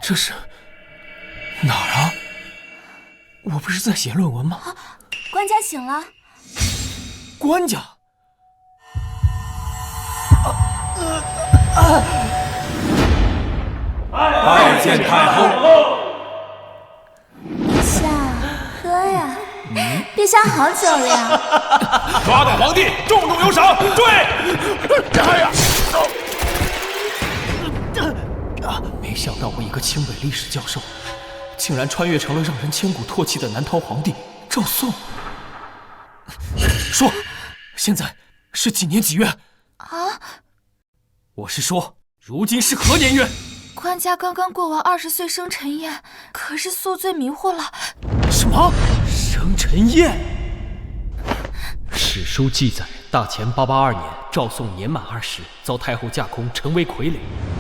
这是哪儿啊？我不是在写论文吗？官家醒了。官家。拜见太后。陛下，喝呀！陛下好酒了呀！抓到皇帝，重重有赏。追！哎呀！没想到我一个清北历史教授，竟然穿越成了让人千古唾弃的南唐皇帝赵宋。说，现在是几年几月？啊！我是说，如今是何年月？官家刚刚过完20岁生辰宴，可是宿醉迷糊了。什么？生辰宴？史书记载，大前882年，赵宋年满20，遭太后驾空，成为傀儡。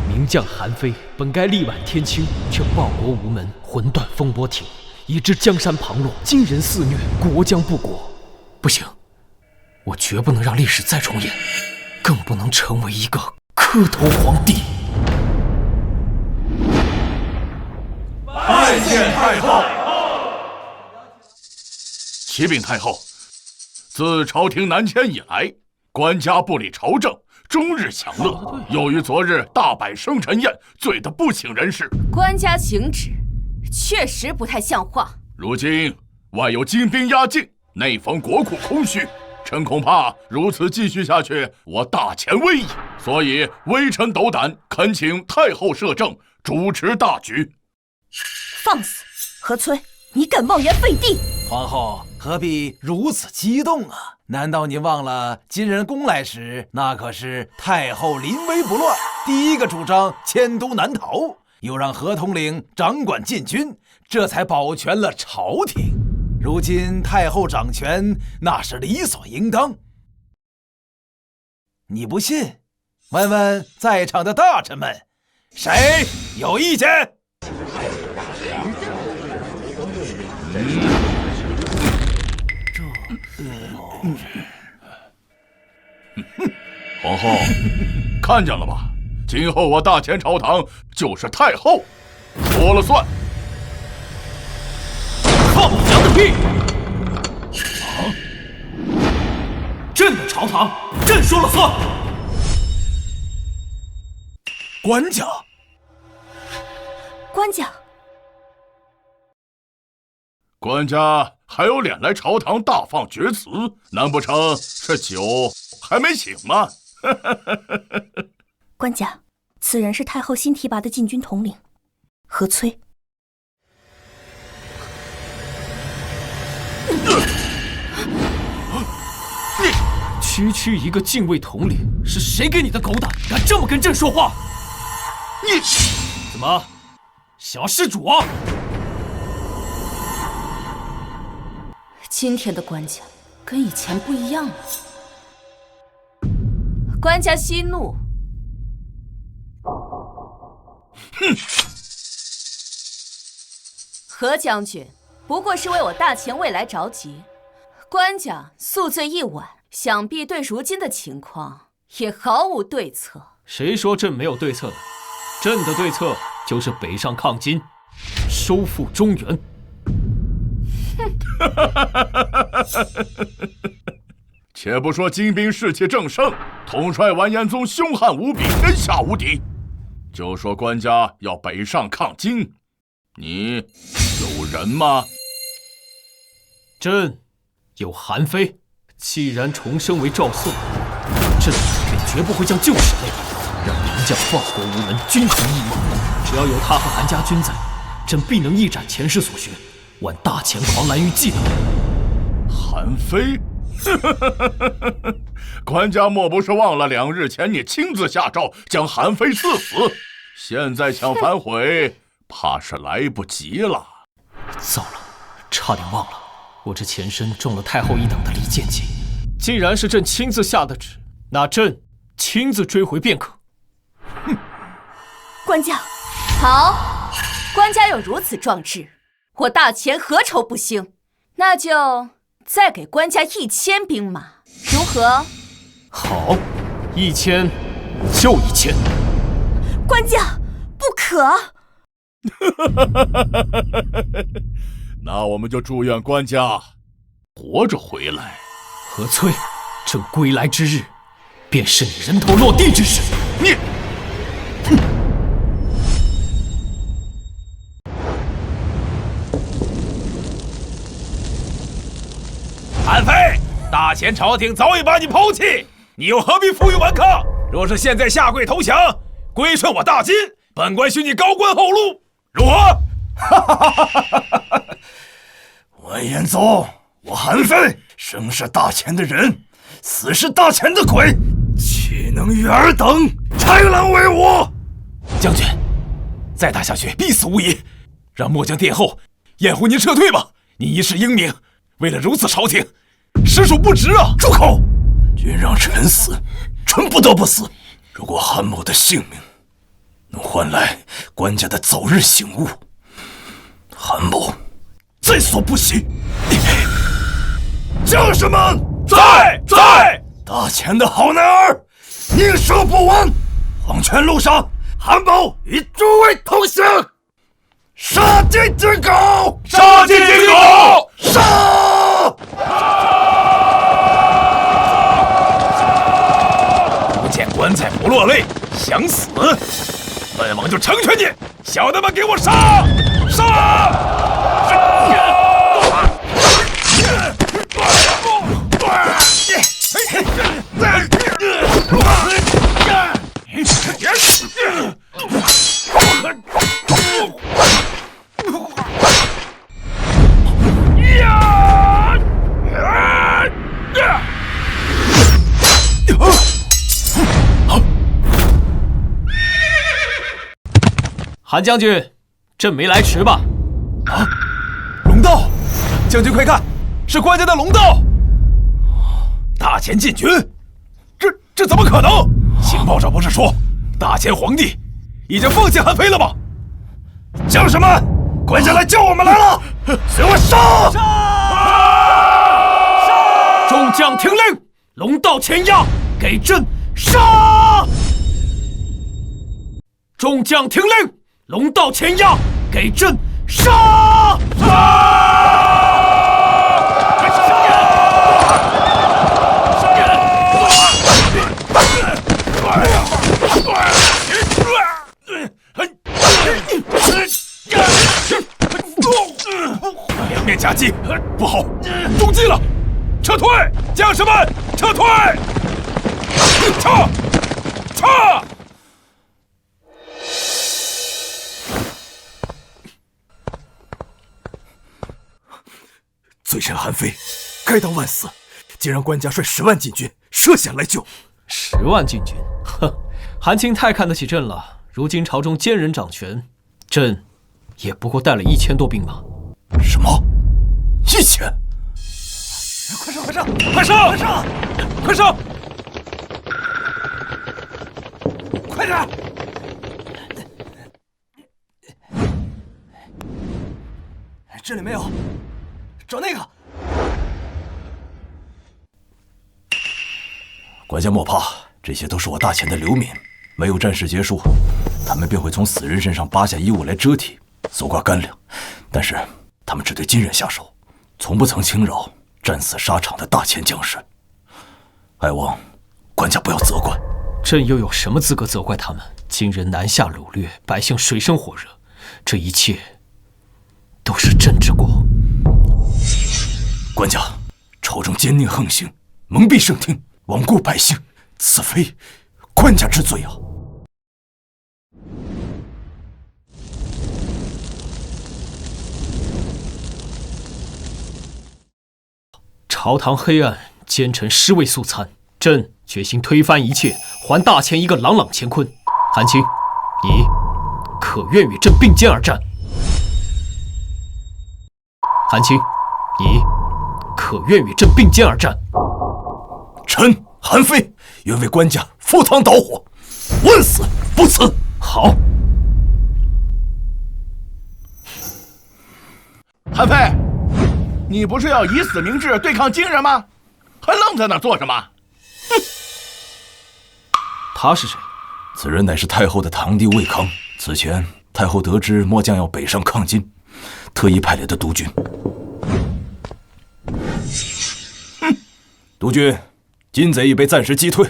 名将韩非本该力挽天青，却报国无门，魂断风波亭，以致江山旁落，金人肆虐，国将不国。不行，我绝不能让历史再重演，更不能成为一个磕头皇帝。拜见太后。启禀太后，自朝廷南迁以来，官家不理朝政，终日享乐。由于昨日大摆生辰宴，醉得不省人事。官家请旨，确实不太像话。如今外有金兵压境，内逢国库空虚，臣恐怕如此继续下去，我大前危矣。所以微臣斗胆，恳请太后摄政，主持大局。放肆！何崔，你敢妄言废帝！皇后何必如此激动啊？难道你忘了金人攻来时，那可是太后临危不乱，第一个主张迁都南逃，又让何统领掌管禁军，这才保全了朝廷。如今太后掌权，那是理所应当。你不信？问问在场的大臣们，谁有意见？皇后，看见了吧？今后我大前朝堂就是太后说了算。放你娘的屁！朕的朝堂，朕说了算。官家，官家，官家还有脸来朝堂大放厥词？难不成是酒还没醒吗？官家，此人是太后新提拔的禁军统领何崔。区一个禁卫统领，是谁给你的狗胆，敢这么跟朕说话？你怎么想要弑主啊？今天的官家跟以前不一样了。官家息怒。哼！何将军不过是为我大前未来着急，官家宿醉一晚，想必对如今的情况也毫无对策。谁说朕没有对策的？朕的对策就是北上抗金，收复中原。且不说金兵士气正盛，统帅完颜宗凶悍无比，天下无敌。就说官家要北上抗金，你有人吗？朕有韩非，既然重生为赵宋，朕便绝不会将旧事内让名将报国无门，君臣一梦。只要有他和韩家军在，朕必能一展前世所学，挽大前狂澜于既得。韩非？官家莫不是忘了2日前你亲自下诏将韩非赐死？现在想反悔，怕是来不及了。糟了，差点忘了，我这前身中了太后一等的离间计。既然是朕亲自下的旨，那朕亲自追回便可。哼！官家，好，官家有如此壮志，我大前何愁不兴？那就再给官家1000兵马，如何？好，1000就1000。官家，不可！那我们就祝愿官家活着回来。何翠，朕归来之日，便是你人头落地之时。你，韩非，大前朝廷早已把你抛弃，你又何必负隅顽抗？若是现在下跪投降，归顺我大金，本官许你高官厚禄，如何？完颜宗，我韩非生是大前的人，死是大前的鬼，岂能与尔等豺狼为伍？将军，再打下去必死无疑，让末将殿后掩护您撤退吧。您一世英名，为了如此朝廷，实属不值啊！住口！君让臣死，臣不得不死。如果韩某的性命能换来官家的早日醒悟，韩某在所不惜。将士们，在！大前的好男儿，宁舍不完。黄泉路上，韩某与诸位同行。杀鸡儆狗！杀鸡儆狗！杀！不见棺材不落泪，想死？本王就成全你！小的们给我杀！韩将军，朕没来迟吧？啊！龙道，将军快看，是官家的龙道！大前进军，这怎么可能？情报上不是说大前皇帝已经放弃韩非了吗？将士们，官家来叫我们来了，随我杀！众将听令，龙道前压，给朕杀！众将听令，龙道前压，给朕杀！两面夹击，不好，中计了！撤退，将士们，撤退！撤！罪臣韩非，该当万死，竟让官家率10万禁军涉险来救。10万禁军，哼！韩青太看得起朕了。如今朝中奸人掌权，朕也不过带了1000多兵马。什么？1000？快上！快点！这里没有，找那个。官家莫怕，这些都是我大前的流民。没有战事结束，他们便会从死人身上扒下衣物来遮体，搜刮干粮。但是他们只对金人下手，从不曾轻饶战死沙场的大前将士。哀望官家不要责怪。朕又有什么资格责怪他们？金人南下掳掠，百姓水深火热，这一切都是朕之过。官家，朝中奸佞横行，蒙蔽圣听，罔顾百姓，此非官家之罪啊！朝堂黑暗，奸臣尸位素餐，朕决心推翻一切，还大前一个朗朗乾坤。韩青，你可愿与朕并肩而战？韩青，你可愿与朕并肩而战？臣韩非愿为官家赴汤蹈火，万死不辞。好。韩非，你不是要以死明志对抗金人吗？还愣在那儿做什么？哼！他是谁？此人乃是太后的堂弟魏康。此前太后得知末将要北上抗金，特意派来的督军。督军，金贼已被暂时击退。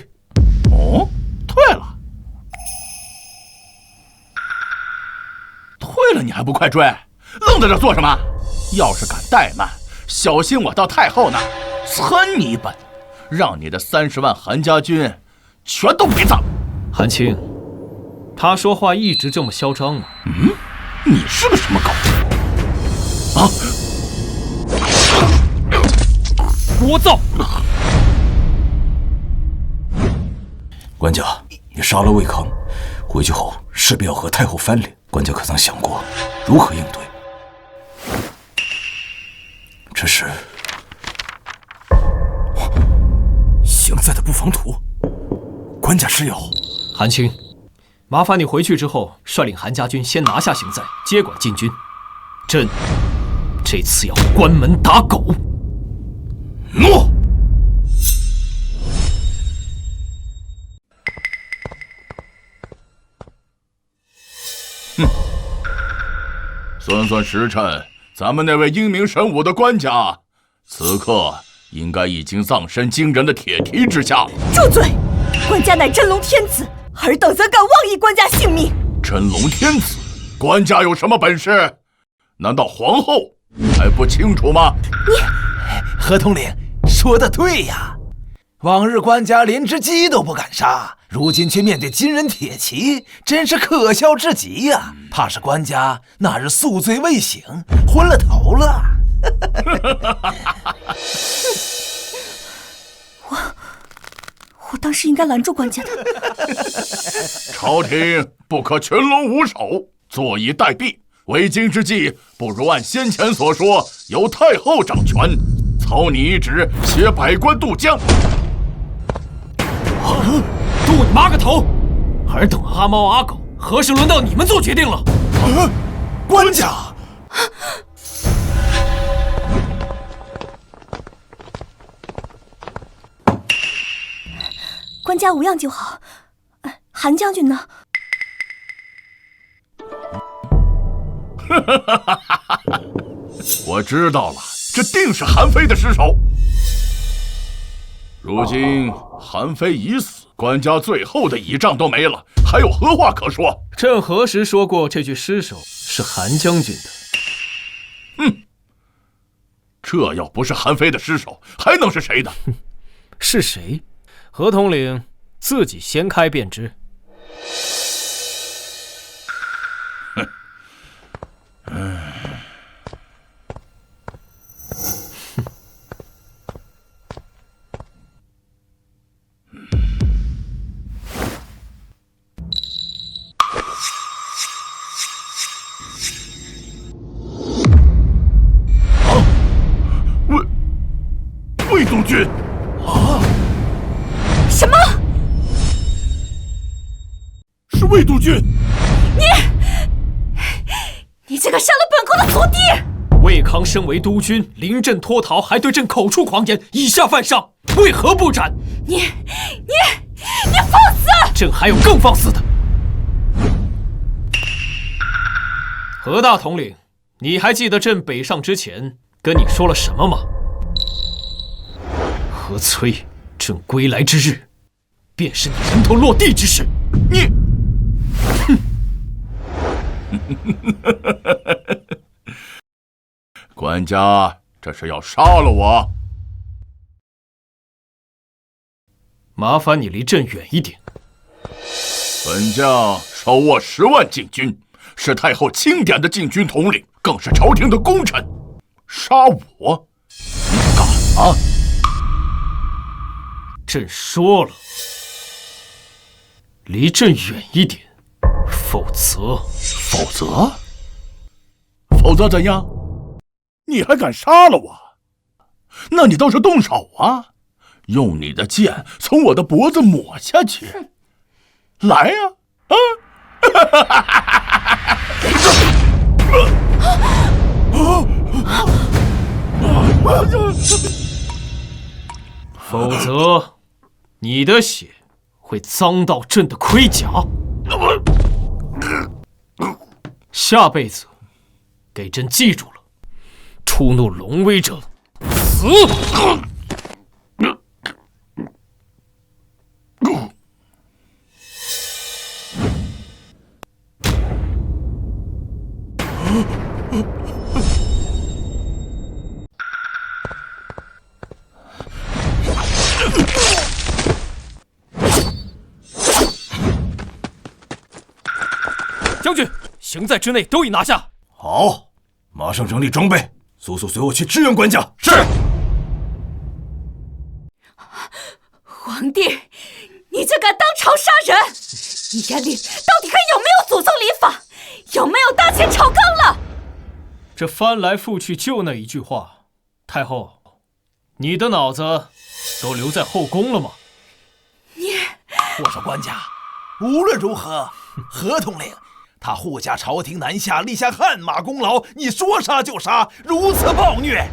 哦，退了？退了你还不快追？愣在这做什么？要是敢怠慢，小心我到太后那儿参你一本，让你的30万韩家军全都陪葬。韩青，他说话一直这么嚣张吗？你是个什么狗？啊！聒噪！官家，你杀了魏康，回去后势必要和太后翻脸。官家可曾想过如何应对？这是行在的布防图，官家是要……韩青，麻烦你回去之后，率领韩家军先拿下行在，接管禁军。朕这次要关门打狗。诺。算时辰，咱们那位英明神武的官家，此刻应该已经葬身惊人的铁蹄之下了。住嘴！官家乃真龙天子，尔等怎敢妄议官家性命？真龙天子，官家有什么本事？难道皇后还不清楚吗？何统领说得对呀，往日官家连只鸡都不敢杀，如今却面对金人铁骑，真是可笑至极呀！怕是官家那日宿醉未醒，昏了头了。我当时应该拦住官家的。朝廷不可群龙无首，坐以待毙。为今之计，不如按先前所说，由太后掌权，操你一职，携百官渡江。渡你妈个头！尔等阿猫阿狗，何时轮到你们做决定了？官家，官家无恙就好。韩将军呢？我知道了，这定是韩非的失手。如今韩非已死，官家最后的倚仗都没了，还有何话可说？朕何时说过这具尸首是韩将军的？这要不是韩非的尸首，还能是谁的？是谁？何统领自己掀开便知。魏督军啊！什么？是魏督军！你这个杀了本宫的徒弟！魏康身为督军，临阵脱逃，还对朕口出狂言，以下犯上，为何不斩？你放肆！朕还有更放肆的。何大统领，你还记得朕北上之前跟你说了什么吗？何催，朕归来之日，便是你人头落地之时。你，官家这是要杀了我？麻烦你离朕远一点。本将手握10万禁军，是太后钦点的禁军统领，更是朝廷的功臣。杀我，你敢吗？朕说了，离朕远一点，否则怎样？你还敢杀了我？那你倒是动手啊！用你的剑从我的脖子抹下去，来呀！否则，你的血会脏到朕的盔甲。下辈子给朕记住了，触怒龙威者死！将军，行在之内都已拿下。好，马上整理装备，速速随我去支援官家。是。皇帝，你竟敢当朝杀人！你眼里到底还有没有祖宗礼法？有没有大前朝纲了？这翻来覆去就那一句话，太后，你的脑子都留在后宫了吗？我说官家，无论如何，合同令他护驾朝廷南下，立下汗马功劳，你说杀就杀，如此暴虐，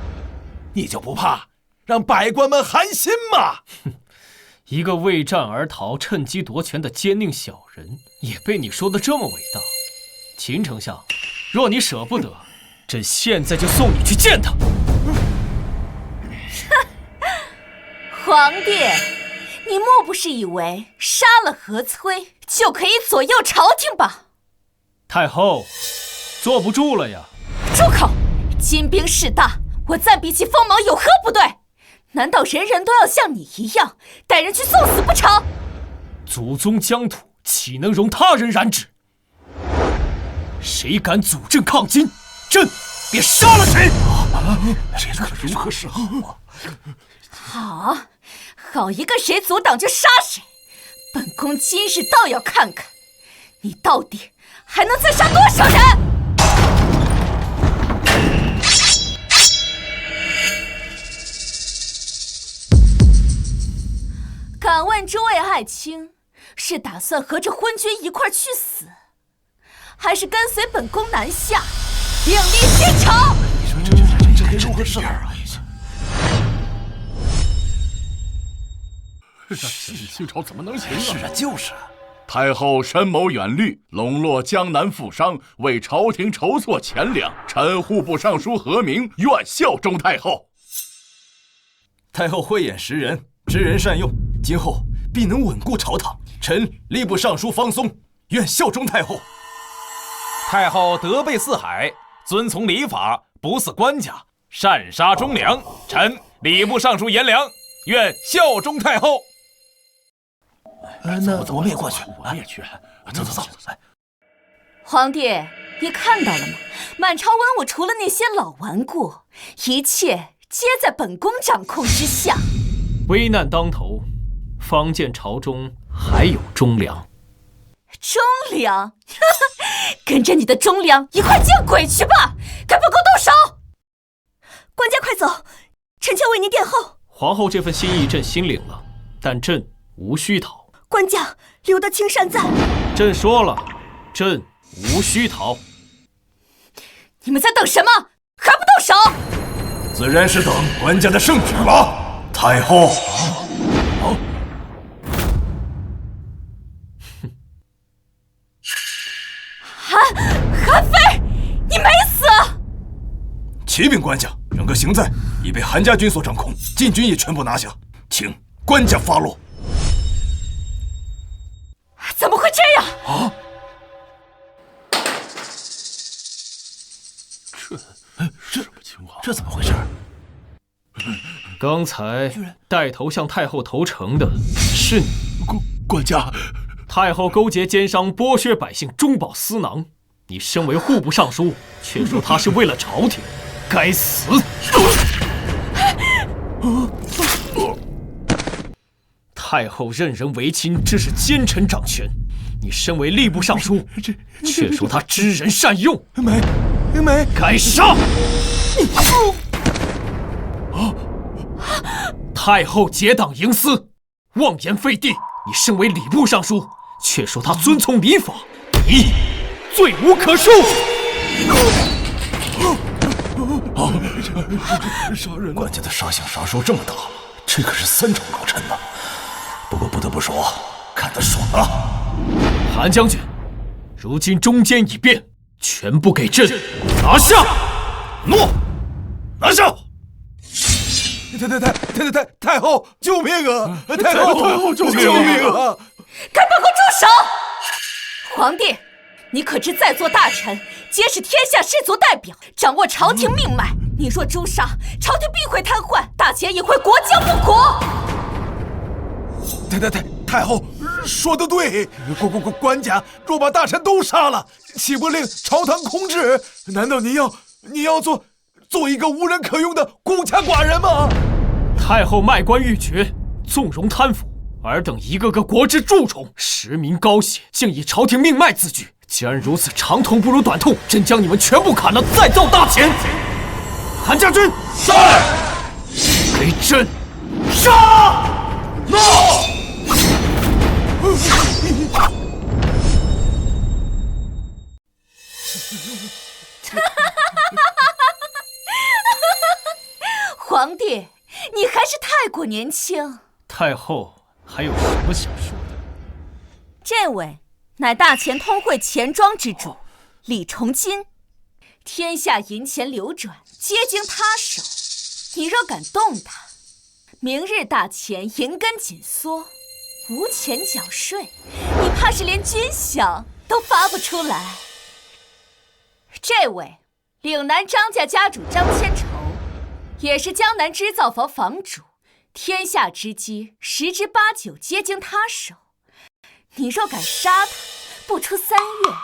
你就不怕让百官们寒心吗？一个为战而逃、趁机夺权的奸佞小人，也被你说得这么伟大。秦丞相，若你舍不得，朕现在就送你去见他。皇帝，你莫不是以为杀了何崔就可以左右朝廷吧？太后，坐不住了呀！住口！金兵势大，我暂比其锋芒有何不对？难道人人都要像你一样带人去送死不成？祖宗疆土岂能容他人染指？谁敢阻朕抗金，朕便杀了谁！这可如何是好？好一个谁阻挡就杀谁！本宫今日倒要看看，你到底还能再杀多少人！敢问诸位爱卿，是打算和着昏君一块去死，还是跟随本宫南下，另立新朝？你说这该如何是好啊？新朝怎么能行啊？是啊，就是啊。太后深谋远虑，笼络江南富商，为朝廷筹措钱粮。臣户部尚书何明愿效忠太后。太后慧眼识人，知人善用，今后必能稳固朝堂。臣吏部尚书方松愿效忠太后。太后德备四海，遵从礼法，不似官家，善杀忠良。臣礼部尚书颜良愿效忠太后。那我们也过去，我也去。走。皇帝，你看到了吗？满朝文武除了那些老顽固，一切皆在本宫掌控之下。危难当头，方见朝中还有忠良。忠良？跟着你的忠良一块见鬼去吧！给本宫动手！官家快走，臣妾为您殿后。皇后这份心意朕心领了，但朕无需逃。官家留得青山在。朕说了，朕无需逃。你们在等什么？还不动手？自然是等官家的圣旨了，太后。韩非，你没死！启禀官家，整个行在已被韩家军所掌控，禁军也全部拿下，请官家发落。怎么会这样？这什么情况？这怎么回事？刚才带头向太后投诚的是你，官家。太后勾结奸商，剥削百姓，中饱私囊。你身为户部尚书，却说他是为了朝廷，该死！太后任人唯亲，这是奸臣掌权。你身为吏部尚书，却说他知人善用，没，该杀！太后结党营私，妄言废帝。你身为礼部尚书，却说他遵从礼法，你罪无可恕。杀人！官家的杀相啥时候这么大了？这可是3朝老臣呐。不过不得不说，看得爽啊！韩将军，如今中间已变，全部给朕拿下！诺，拿下！太后，救命啊！太后，救命啊！该报告住手！皇帝，你可知在座大臣皆是天下士族代表，掌握朝廷命脉。你若诛杀，朝廷必会瘫痪，大钱也会国将不国。太后说得对，官家若把大臣都杀了，岂不令朝堂空置？难道你要做一个无人可用的孤家寡人吗？太后卖官鬻爵，纵容贪腐，尔等一个个国之蛀虫，实名高血，竟以朝廷命脉自居。既然如此，长痛不如短痛，朕将你们全部砍了，再造大钱。韩家军，在，给朕杀！诺！皇帝，你还是太过年轻。太后还有什么想说的？这位乃大钱通会钱庄之主李崇金，天下银钱流转，皆经他手。你若敢动他，明日大钱银根紧缩，无钱缴税，你怕是连军饷都发不出来。这位岭南张家家主张千筹，也是江南织造坊坊主，天下之机10之8九皆经他手。你若敢杀他，不出3月，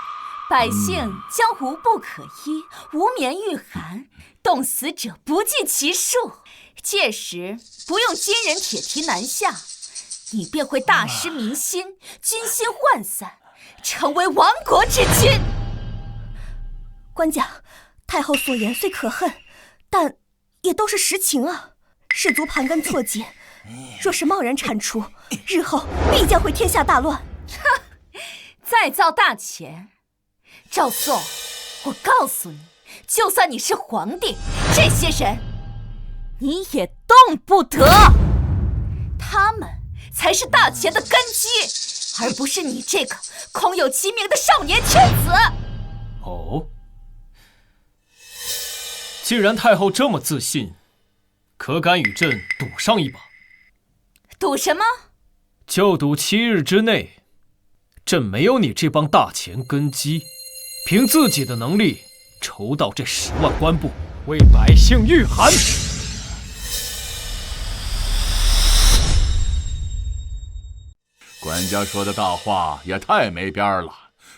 百姓将无不可依，无眠御寒，冻死者不计其数。届时不用金人铁蹄南下，你便会大失民心，军心涣散，成为亡国之君。官家，太后所言虽可恨，但也都是实情啊。士族盘根错节，若是贸然铲除，日后必将会天下大乱。再造大钱，赵宋，我告诉你，就算你是皇帝，这些人你也动不得。他们才是大钱的根基，而不是你这个空有其名的少年天子。哦，既然太后这么自信，可敢与朕赌上一把？赌什么？就赌7日之内，朕没有你这帮大钱根基，凭自己的能力筹到这10万官布，为百姓御寒。官家说的大话也太没边儿了，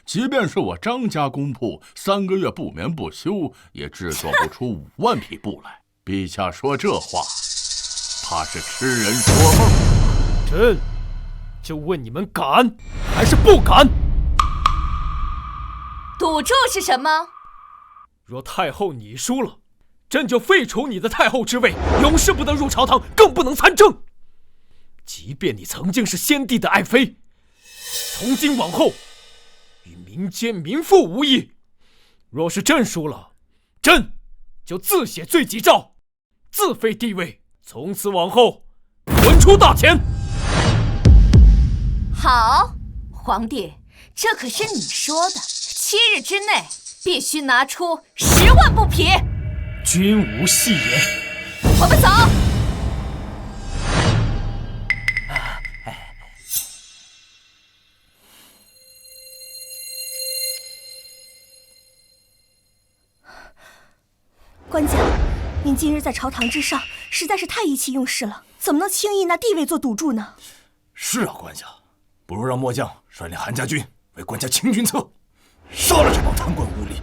即便是我张家公仆3个月不眠不休，也制作不出5万匹布来。陛下说这话，怕是痴人说梦。朕就问你们敢还是不敢？赌注是什么？若太后你输了，朕就废除你的太后之位，永世不得入朝堂，更不能参政。即便你曾经是先帝的爱妃，从今往后与民间民妇无异。若是朕输了，朕就自写罪己诏，自废帝位，从此往后滚出大钱。好，皇帝，这可是你说的，7日之内必须拿出10万布匹。君无戏言。我们走。官家，您今日在朝堂之上实在是太意气用事了，怎么能轻易拿地位做赌注呢？是啊，官家，不如让末将率领韩家军为官家清君侧，杀了这帮贪官污吏，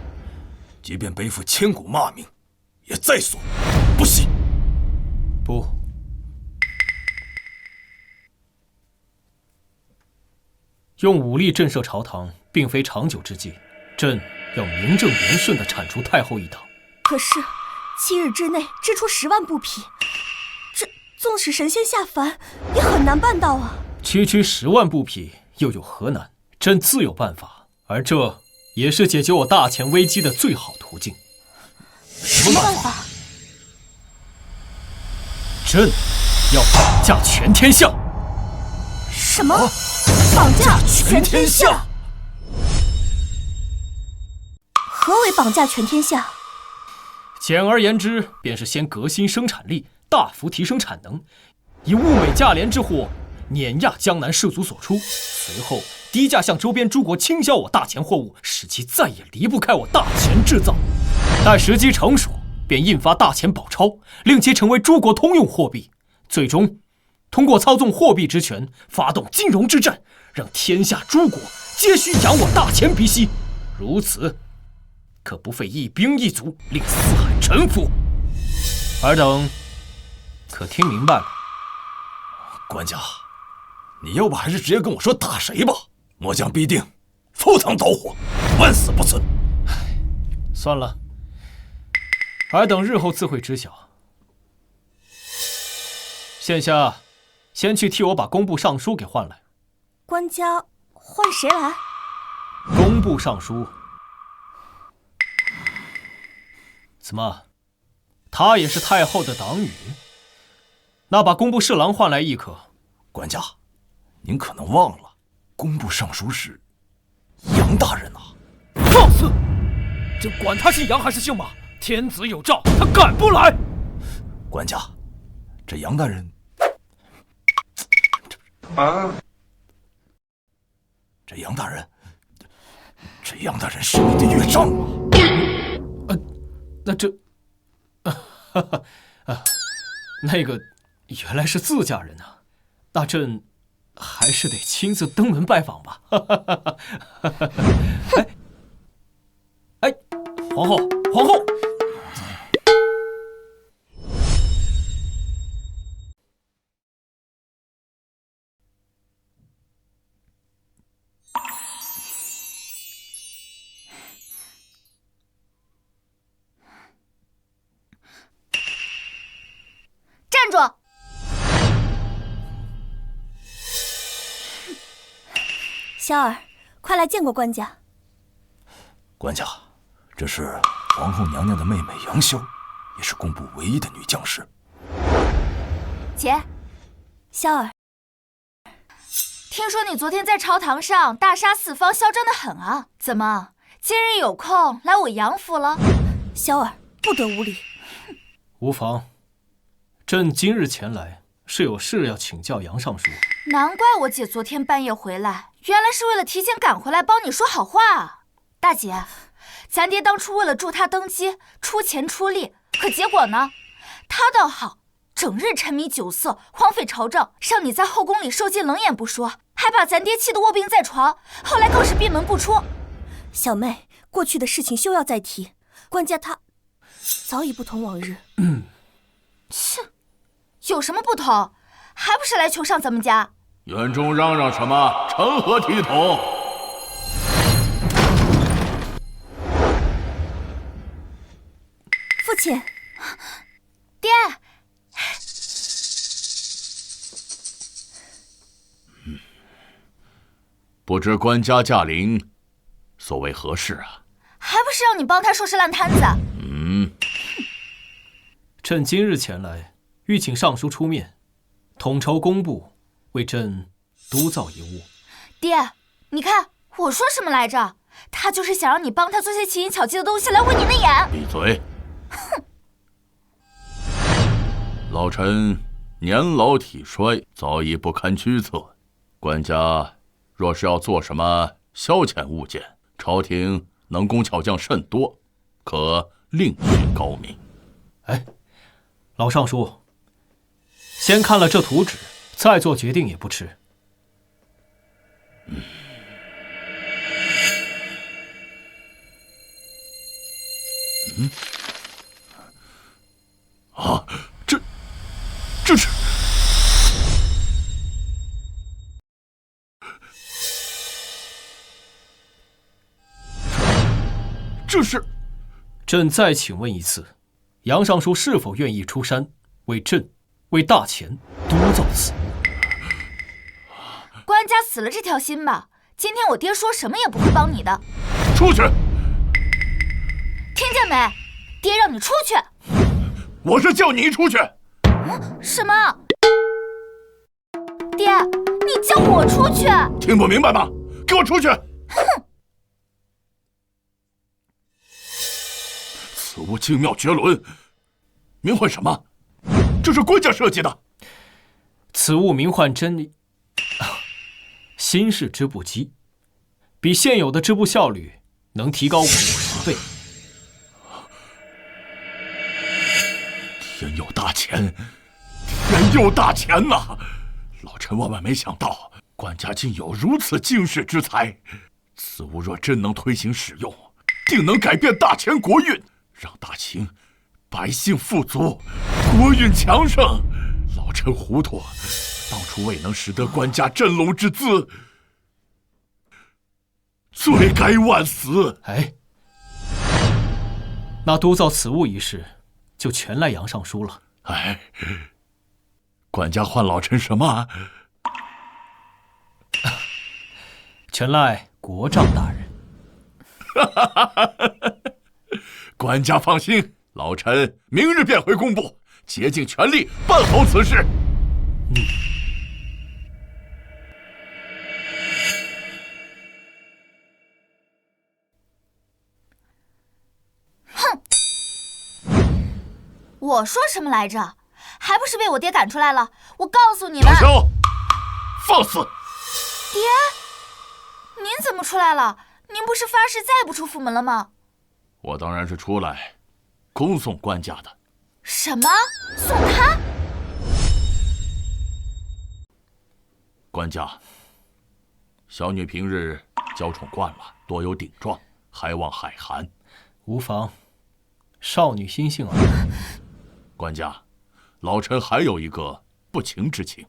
即便背负千古骂名，也在所不惜。不，用武力震慑朝堂，并非长久之计。朕要名正言顺地铲除太后一党。可是7日之内织出10万布匹，这纵使神仙下凡也很难办到啊。区10万布匹又有何难？朕自有办法，而这也是解决我大钱危机的最好途径。什么办法？朕要绑架全天下。什么？绑架全天下？何为绑架全天下？简而言之，便是先革新生产力，大幅提升产能，以物美价廉之货碾压江南士族所出，随后低价向周边诸国倾销我大钱货物，使其再也离不开我大钱制造。待时机成熟，便印发大钱宝钞，令其成为诸国通用货币。最终，通过操纵货币之权，发动金融之战，让天下诸国皆需仰我大钱鼻息。如此，可不费一兵一卒，令四海臣服。尔等可听明白了？管家，你要不还是直接跟我说打谁吧？末将必定赴汤蹈火，万死不辞。算了，尔等日后自会知晓。现下，先去替我把工部尚书给换来。官家换谁来？工部尚书。怎么，他也是太后的党羽？那把工部侍郎换来亦可。管家，您可能忘了，工部尚书是杨大人啊！放肆！就管他姓杨还是姓马，天子有诏，他敢不来？管家，这杨大人这杨大人是你的岳丈啊！那这，那个原来是自家人啊，那朕还是得亲自登门拜访吧。哎，皇后，皇后！站住！萧儿，快来见过官家。管家，这是皇后娘娘的妹妹杨逍，也是工部唯一的女将士。姐，萧儿，听说你昨天在朝堂上大杀四方，嚣张得很啊！怎么，今日有空来我杨府了？萧儿，不得无礼。无妨，朕今日前来是有事要请教杨尚书。难怪我姐昨天半夜回来，原来是为了提前赶回来帮你说好话啊！大姐，咱爹当初为了助她登基，出钱出力，可结果呢？他倒好，整日沉迷酒色，荒废朝政，让你在后宫里受尽冷眼不说，还把咱爹气得卧病在床，后来更是闭门不出。小妹，过去的事情休要再提，官家他早已不同往日。切，有什么不同？还不是来求上咱们家？院中嚷嚷什么？成何体统？父亲，爹。不知官家驾临，所谓何事啊？还不是让你帮他收拾烂摊子。朕今日前来，欲请尚书出面，统筹工部，为朕督造一务。爹，你看我说什么来着？他就是想让你帮他做些奇淫巧技的东西来毁你的眼。闭嘴！哼！老臣年老体衰，早已不堪驱策。官家若是要做什么消遣物件，朝廷能工巧匠甚多，可另寻高明。哎，老尚书，先看了这图纸，再做决定也不迟。啊，这是。这是，朕再请问一次，杨尚书是否愿意出山，为朕、为大钱督造此物？官家死了这条心吧，今天我爹说什么也不会帮你的。出去！听见没？爹让你出去！我是叫你出去！什么？爹，你叫我出去？听不明白吗？给我出去！哼！精妙绝伦，名唤什么？这是官家设计的。此物名唤新式织布机，比现有的织布效率能提高50倍。天佑大钱，天佑大钱呐！老臣万万没想到，官家竟有如此惊世之才。此物若真能推行使用，定能改变大钱国运，让大秦百姓富足，国运强盛。老臣糊涂，当初未能识得官家振聋之资，罪该万死。哎，那督造此物一事，就全赖杨尚书了。哎，官家唤老臣什么？全赖国丈大人。官家放心，老臣明日便回工部，竭尽全力办好此事。哼！我说什么来着？还不是被我爹赶出来了？我告诉你们，小萧，放肆！爹，您怎么出来了？您不是发誓再不出府门了吗？我当然是出来恭送官家的。什么？送他？官家，小女平日娇宠惯了，多有顶撞，还望海涵。无妨，少女心性而已。官家，老臣还有一个不情之请。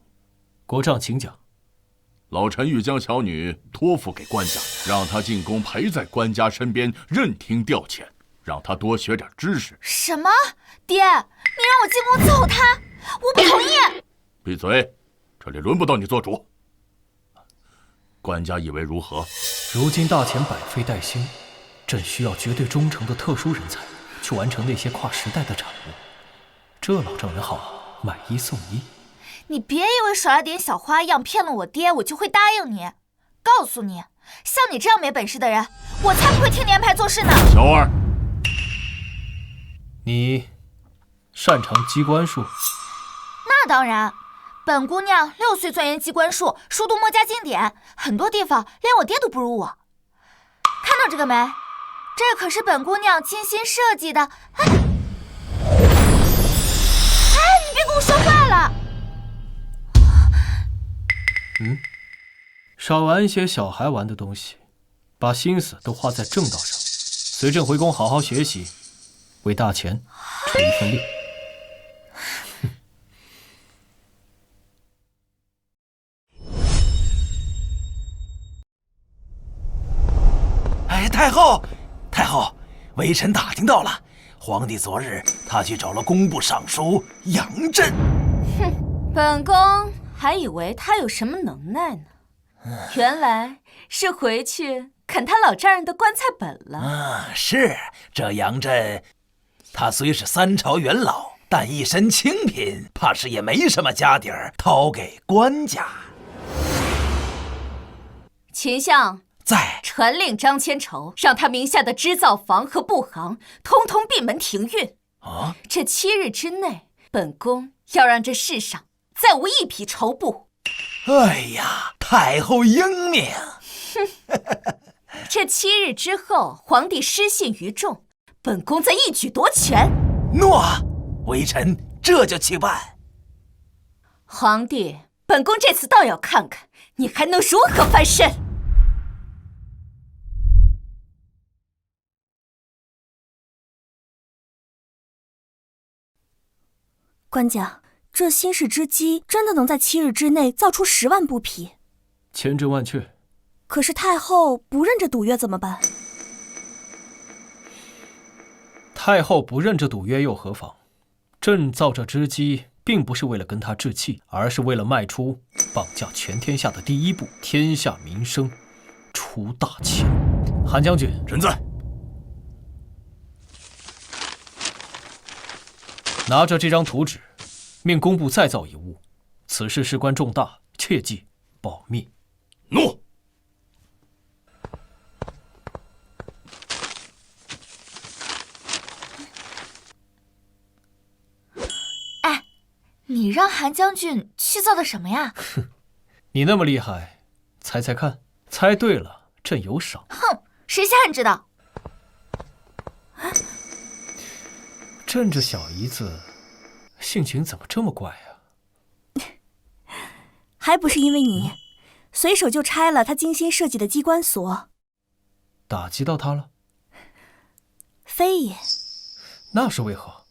国丈请讲。老臣欲将小女托付给官家，让她进宫陪在官家身边，任听调遣，让她多学点知识。什么？爹，你让我进宫伺候她，我不同意！闭嘴，这里轮不到你做主。官家以为如何？如今大钱百废待兴，朕需要绝对忠诚的特殊人才，去完成那些跨时代的产物。这老丈人好啊，买一送一。你别以为耍了点小花样骗了我爹，我就会答应你。告诉你，像你这样没本事的人，我才不会听你安排做事呢。小二，你擅长机关术？那当然，本姑娘6岁钻研机关术，熟读墨家经典，很多地方连我爹都不如我。看到这个没？这可是本姑娘精心设计的。哎，你别跟我说话了。少玩一些小孩玩的东西，把心思都花在正道上。随朕回宫好好学习，为大钱出一份力。哎，太后，太后，微臣打听到了，皇帝昨日他去找了工部尚书杨震。哼，本宫还以为他有什么能耐呢，原来是回去啃他老丈人的棺材本了。是这杨震，他虽是3朝元老，但一身清贫，怕是也没什么家底儿掏给官家。秦相在，传令张千筹，让他名下的织造房和布行通通闭门停运。这7日之内，本宫要让这世上再无一匹绸布。哎呀，太后英明！这7日之后，皇帝失信于众，本宫再一举夺权。诺，微臣这就去办。皇帝，本宫这次倒要看看你还能如何翻身。官家，这新式织机真的能在7日之内造出10万布匹？千真万确。可是太后不认这赌约怎么办？太后不认这赌约又何妨？朕造这织机并不是为了跟她置气，而是为了迈出绑架全天下的第一步，天下民生出大钱。韩将军，臣在。拿着这张图纸，命工部再造一物。此事事关重大，切记保密。诺。让韩将军去造的什么呀？你那么厉害，猜猜看，猜对了朕有赏。哼，谁下人知道？朕这小姨子性情怎么这么怪啊？还不是因为你，随手就拆了他精心设计的机关锁。打击到他了？非也。那是为何？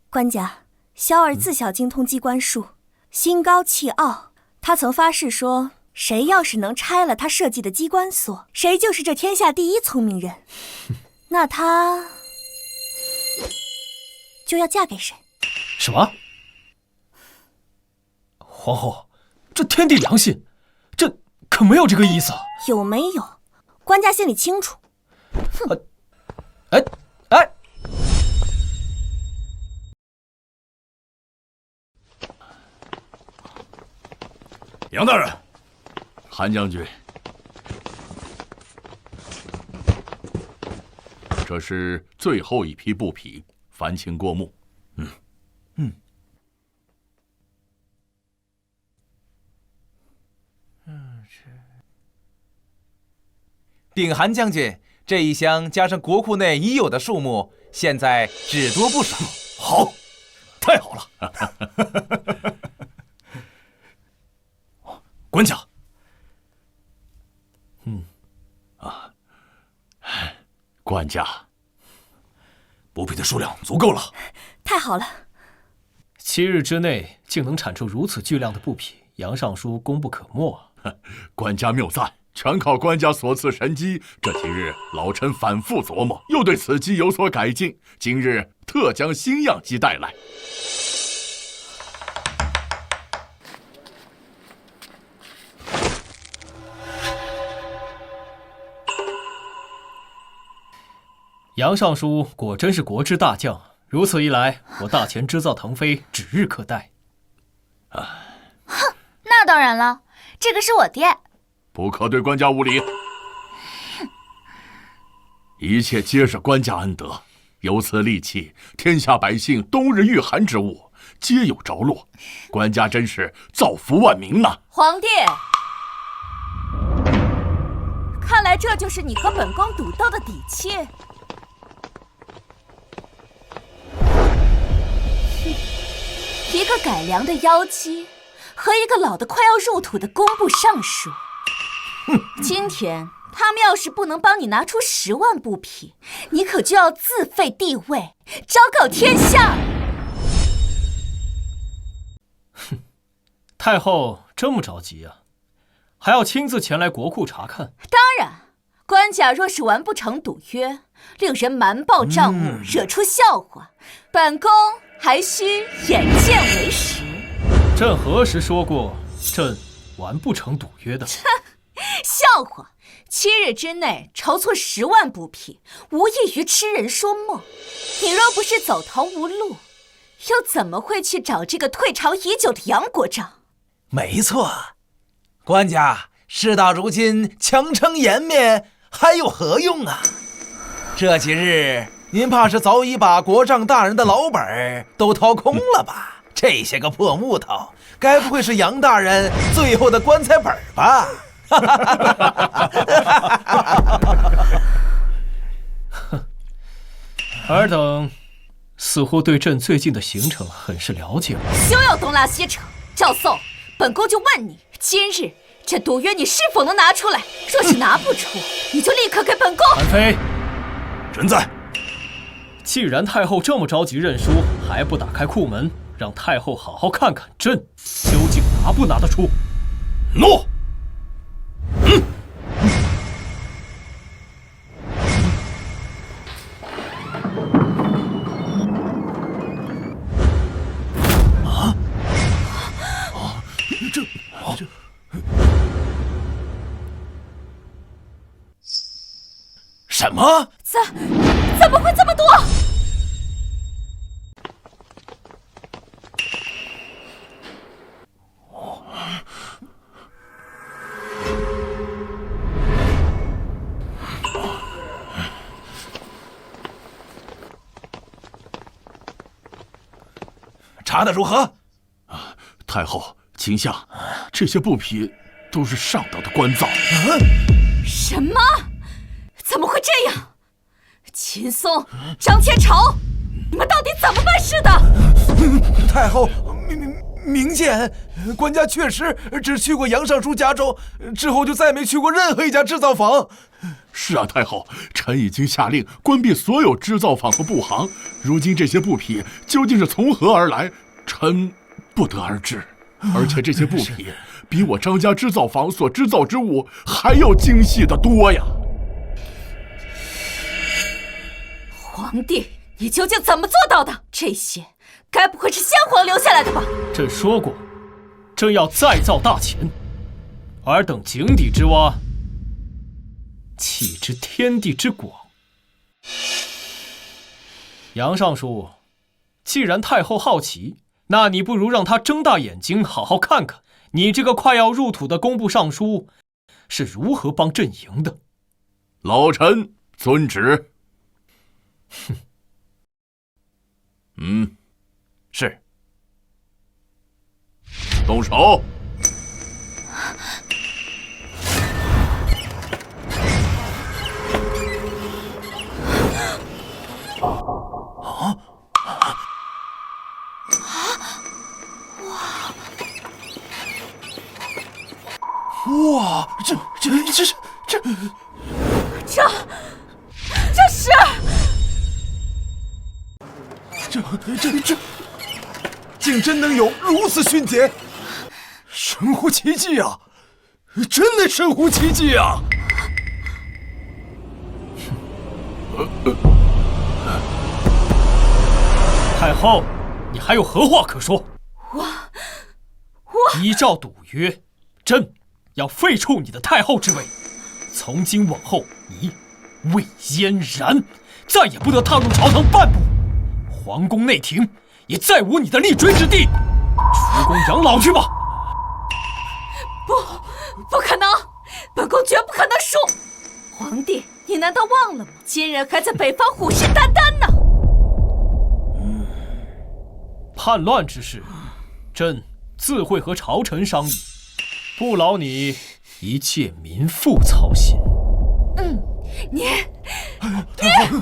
官家，萧儿自小精通机关术，心高气傲。他曾发誓说，谁要是能拆了他设计的机关锁，谁就是这天下第一聪明人。那他就要嫁给谁？什么？皇后，这天地良心，这可没有这个意思。有没有？官家心里清楚。哼！哎！杨大人，韩将军，这是最后一批布匹，烦请过目。禀韩将军，这一箱加上国库内已有的数目，现在只多不少。好，太好了！官家，官家，布匹的数量足够了。太好了！7日之内竟能产出如此巨量的布匹，杨尚书功不可没啊！官家谬赞，全靠官家所赐神机。这几日老臣反复琢磨，又对此机有所改进，今日特将新样机带来。杨尚书果真是国之大将，如此一来，我大前织造腾飞指日可待。哼，那当然了，这个是我爹。不可对官家无礼，一切皆是官家恩德，有此利器，天下百姓冬日御寒之物皆有着落，官家真是造福万民呐！皇帝，看来这就是你和本宫赌斗的底气。一个改良的妖姬和一个老得快要入土的工部尚书，今天他们要是不能帮你拿出10万布匹，你可就要自废帝位，昭告天下。哼，太后这么着急啊？还要亲自前来国库查看？当然，官家若是完不成赌约，令人瞒报账目，惹出笑话，本宫还需眼见为实。朕何时说过朕完不成赌约的？笑话！7日之内筹措10万布匹，无异于痴人说梦。你若不是走投无路，又怎么会去找这个退朝已久的杨国璋？没错，官家，事到如今，强撑颜面还有何用啊？这几日，您怕是早已把国丈大人的老本都掏空了吧？这些个破木头，该不会是杨大人最后的棺材本吧？尔等似乎对朕最近的行程很是了解了。休要东拉西扯！赵宋，本宫就问你，今日这赌约你是否能拿出来？若是拿不出，你就立刻给本宫。韩非，臣在。既然太后这么着急认输，还不打开库门，让太后好好看看朕究竟拿不拿得出。诺。什么？怎么会这么多？查得如何？太后，请下，这些布匹都是上等的官造。什么？怎么会这样？秦松、张千朝，你们到底怎么办事的？太后，明鉴，官家确实只去过杨尚书家中，之后就再没去过任何一家织造坊。是啊，太后，臣已经下令关闭所有织造坊和布行。如今这些布匹究竟是从何而来，臣不得而知。而且这些布匹比我张家织造坊所织造之物还要精细得多呀！皇帝，你究竟怎么做到的？这些该不会是先皇留下来的吧？朕说过，朕要再造大钱，尔等井底之蛙，岂知天地之广？杨尚书，既然太后好奇，那你不如让她睁大眼睛，好好看看你这个快要入土的工部尚书是如何帮朕赢的。老臣遵旨。哼。是。动手。哇，这是竟真能有如此迅捷，神乎其技啊！真的神乎其技啊！太后，你还有何话可说？我依照赌约，朕要废黜你的太后之位，从今往后，你魏嫣然再也不得踏入朝堂半步，皇宫内廷也再无你的立锥之地，出宫养老去吧！不可能，本宫绝不可能输！皇帝，你难道忘了吗？今人还在北方虎视眈眈呢。叛乱之事，朕自会和朝臣商议，不劳你一介民妇操心。太后，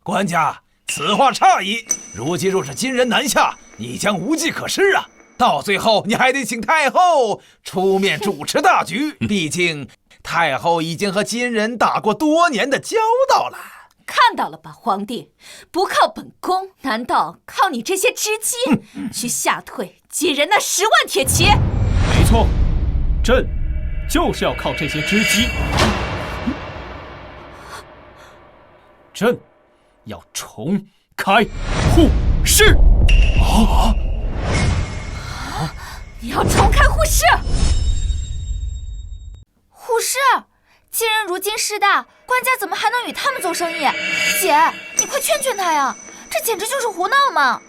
官家，此话差矣。如今若是金人南下，你将无计可施啊！到最后，你还得请太后出面主持大局。毕竟，太后已经和金人打过多年的交道了。看到了吧，皇帝，不靠本宫，难道靠你这些织机去吓退金人那10万铁骑？没错，朕就是要靠这些织机。朕要重开户市。你要重开户市？虎视，金人如今势大，官家怎么还能与他们做生意？姐，你快劝劝他呀！这简直就是胡闹嘛！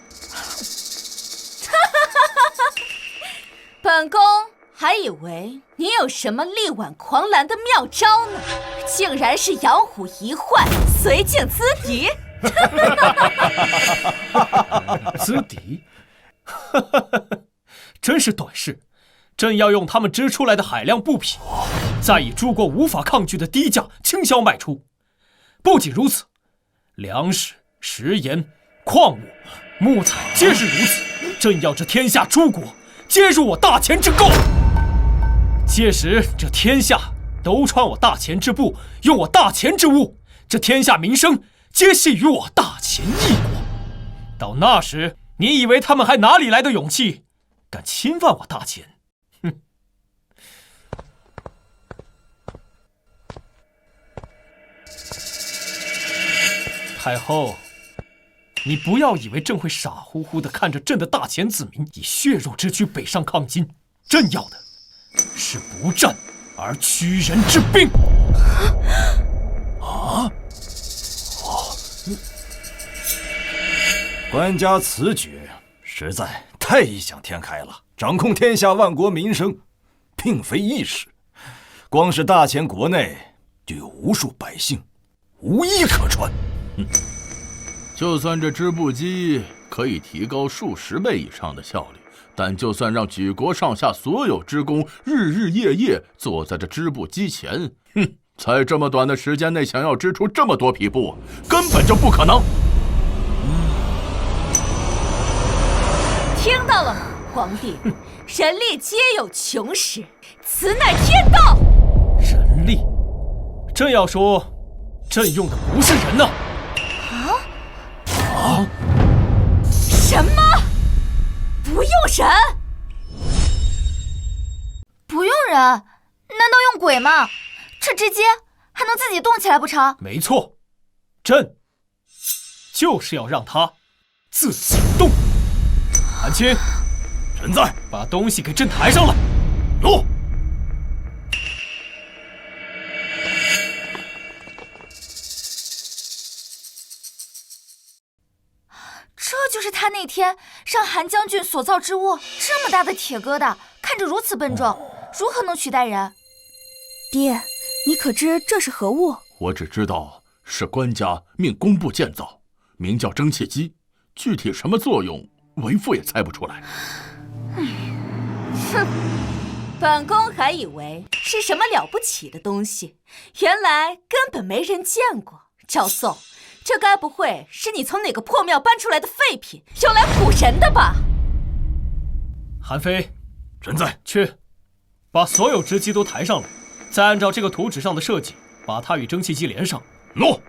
本宫还以为你有什么力挽狂澜的妙招呢，竟然是养虎一患，绥靖资敌。资敌？真是短视！朕要用他们织出来的海量布匹，再以诸国无法抗拒的低价倾销卖出。不仅如此，粮食、食盐、矿物、木材皆是如此。朕要这天下诸国皆入我大钱之购。届时，这天下都穿我大钱之布，用我大钱之物，这天下民生皆系于我大钱一国。到那时，你以为他们还哪里来的勇气，敢侵犯我大钱？哼！太后，你不要以为朕会傻乎乎地看着朕的大钱子民以血肉之躯北上抗金，朕要的是不战而屈人之兵。官家此举实在太异想天开了，掌控天下万国民生，并非易事。光是大钱国内就有无数百姓无衣可穿。就算这织布机可以提高数十倍以上的效率，但就算让举国上下所有织工日日夜夜坐在这织布机前，在这么短的时间内想要织出这么多匹布，根本就不可能。听到了吗，皇帝？人力皆有穷时，此乃天道。人力？朕要说，朕用的不是人呐！什么？不用人？不用人？难道用鬼吗？这织机还能自己动起来不成？没错，朕就是要让它自己动。韩青，臣在。把东西给朕抬上来。诺。这就是他那天让韩将军所造之物，这么大的铁疙瘩，看着如此笨重，如何能取代人？爹，你可知这是何物？我只知道是官家命工部建造，名叫蒸汽机，具体什么作用，为父也猜不出来。哼，本宫还以为是什么了不起的东西，原来根本没人见过。赵宋，这该不会是你从哪个破庙搬出来的废品，用来唬人的吧？韩非，臣在。去，把所有织机都抬上来，再按照这个图纸上的设计，把它与蒸汽机连上。诺。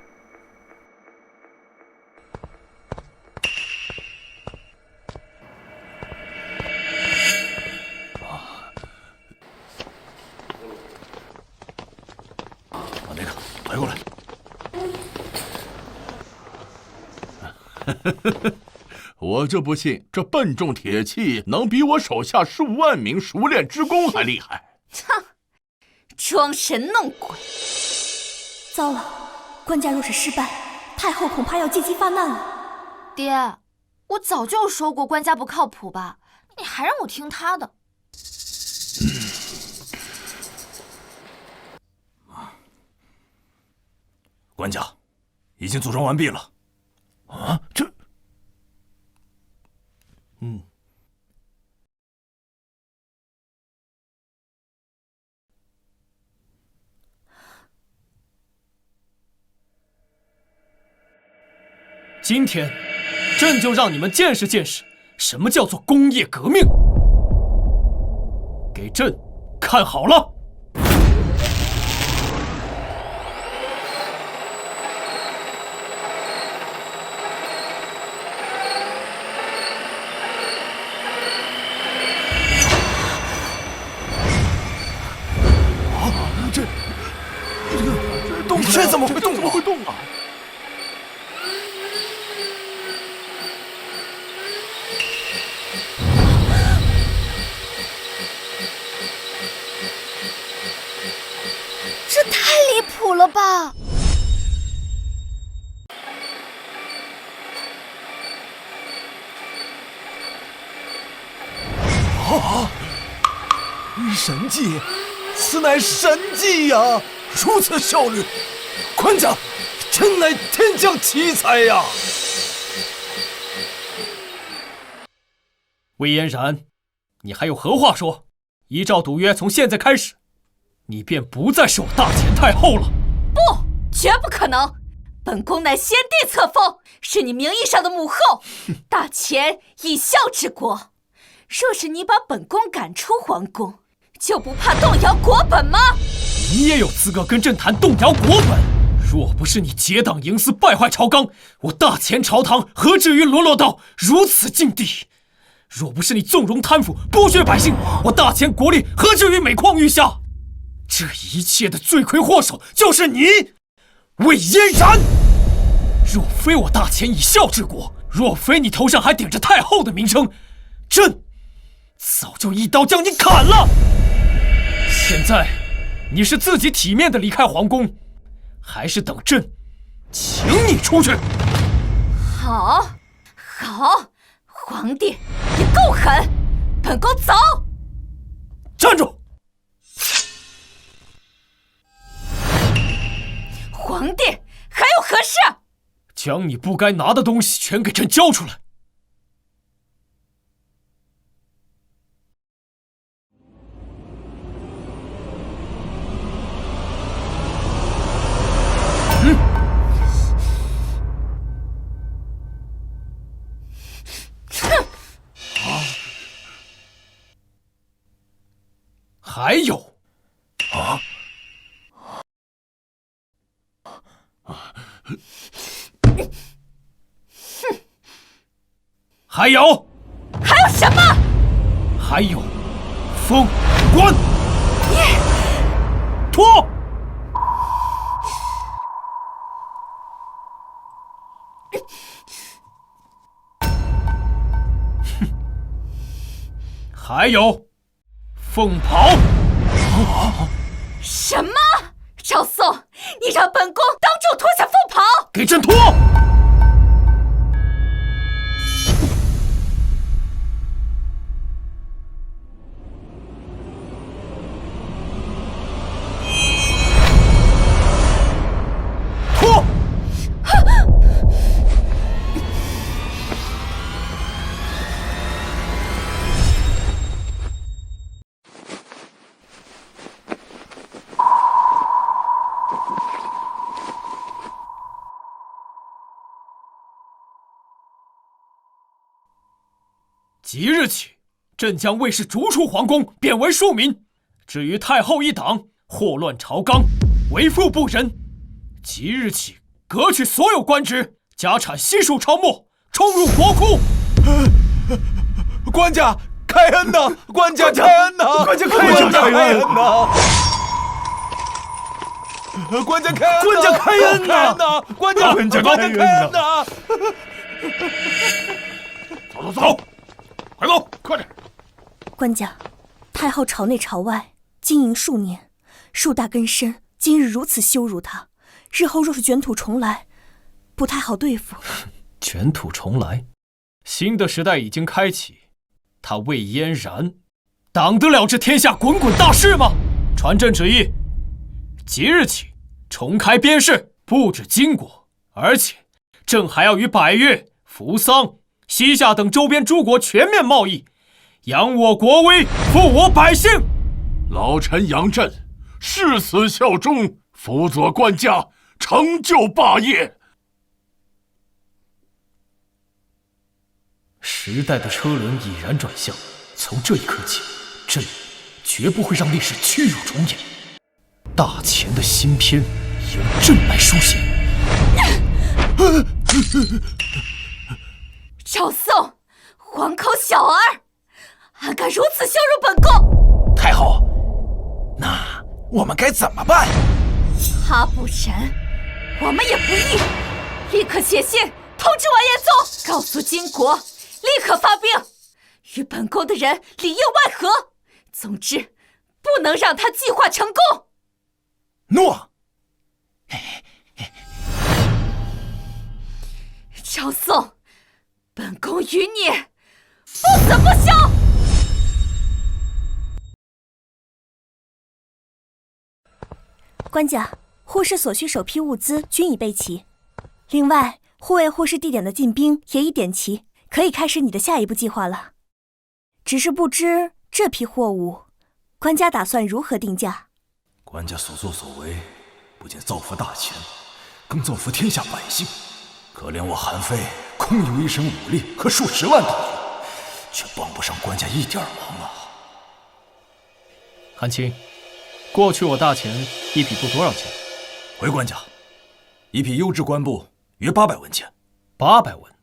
把那个抬过来。我就不信这笨重铁器能比我手下数万名熟练织工还厉害。哼，装神弄鬼！糟了，官家若是失败，太后恐怕要借机发难了。爹，我早就说过官家不靠谱吧，你还让我听他的。官家已经组装完毕了。啊，这，今天，朕就让你们见识见识，什么叫做工业革命。给朕看好了！这怎么会动？怎么会动啊？这太离谱了吧！啊！神技，此乃神技呀！如此效率，官家真乃天降奇才呀！魏嫣然，你还有何话说？依照赌约，从现在开始，你便不再是我大前太后了。不，绝不可能！本宫乃先帝册封，是你名义上的母后，大前以孝治国。若是你把本宫赶出皇宫，就不怕动摇国本吗？你也有资格跟朕谈动摇国本？若不是你结党营私，败坏朝纲，我大前朝堂何至于沦落到如此境地？若不是你纵容贪腐，剥削百姓，我大前国力何至于每况愈下？这一切的罪魁祸首就是你，魏嫣然。若非我大前以孝治国，若非你头上还顶着太后的名声，朕早就一刀将你砍了。现在你是自己体面的离开皇宫，还是等朕请你出去？好，好，皇帝，你够狠！本宫走。站住！皇帝还有何事？将你不该拿的东西全给朕交出来！还有，还有，还有什么？还有，封官，脱。还有，凤袍。什么？赵宋，你让本宫当众脱下凤袍！给朕脱！脱！即日起，朕将卫士逐出皇宫，贬为庶民。至于太后一党，祸乱朝纲，为富不仁。即日起，革去所有官职，家产悉数抄没，充入国库。官家开恩呐！官家开恩呐！官家开恩呐！官家开恩！官家开恩呐！官家开恩呐！走，快走，快点！官家，太后朝内朝外经营数年，树大根深，今日如此羞辱她，日后若是卷土重来，不太好对付。卷土重来，新的时代已经开启，他魏嫣然挡得了这天下滚滚大事吗？传朕旨意，即日起重开边市，不止金国，而且朕还要与百越、扶桑、西夏等周边诸国全面贸易，扬我国威，富我百姓。老臣杨震誓死效忠，辅佐官家，成就霸业。时代的车轮已然转向，从这一刻起，朕绝不会让历史屈辱重演。大乾的新篇由朕来书写。赵宋，黄口小儿，还敢如此羞辱本宫！太后，那我们该怎么办？他不仁，我们也不义，立刻写信通知完颜宗，告诉金国立刻发兵，与本宫的人里应外合。总之，不能让他计划成功。诺。赵宋，本宫与你不死不休。官家，护士所需首批物资均已备齐，另外护卫护士地点的进兵也已点齐，可以开始你的下一步计划了。只是不知这批货物，官家打算如何定价？官家所作所为，不仅造福大乾，更造福天下百姓。可怜我韩非空有一身武力和数十万大军，却帮不上官家一点忙啊！韩青，过去我大乾一匹布多少钱？回官家，一匹优质官布约800文钱。800文？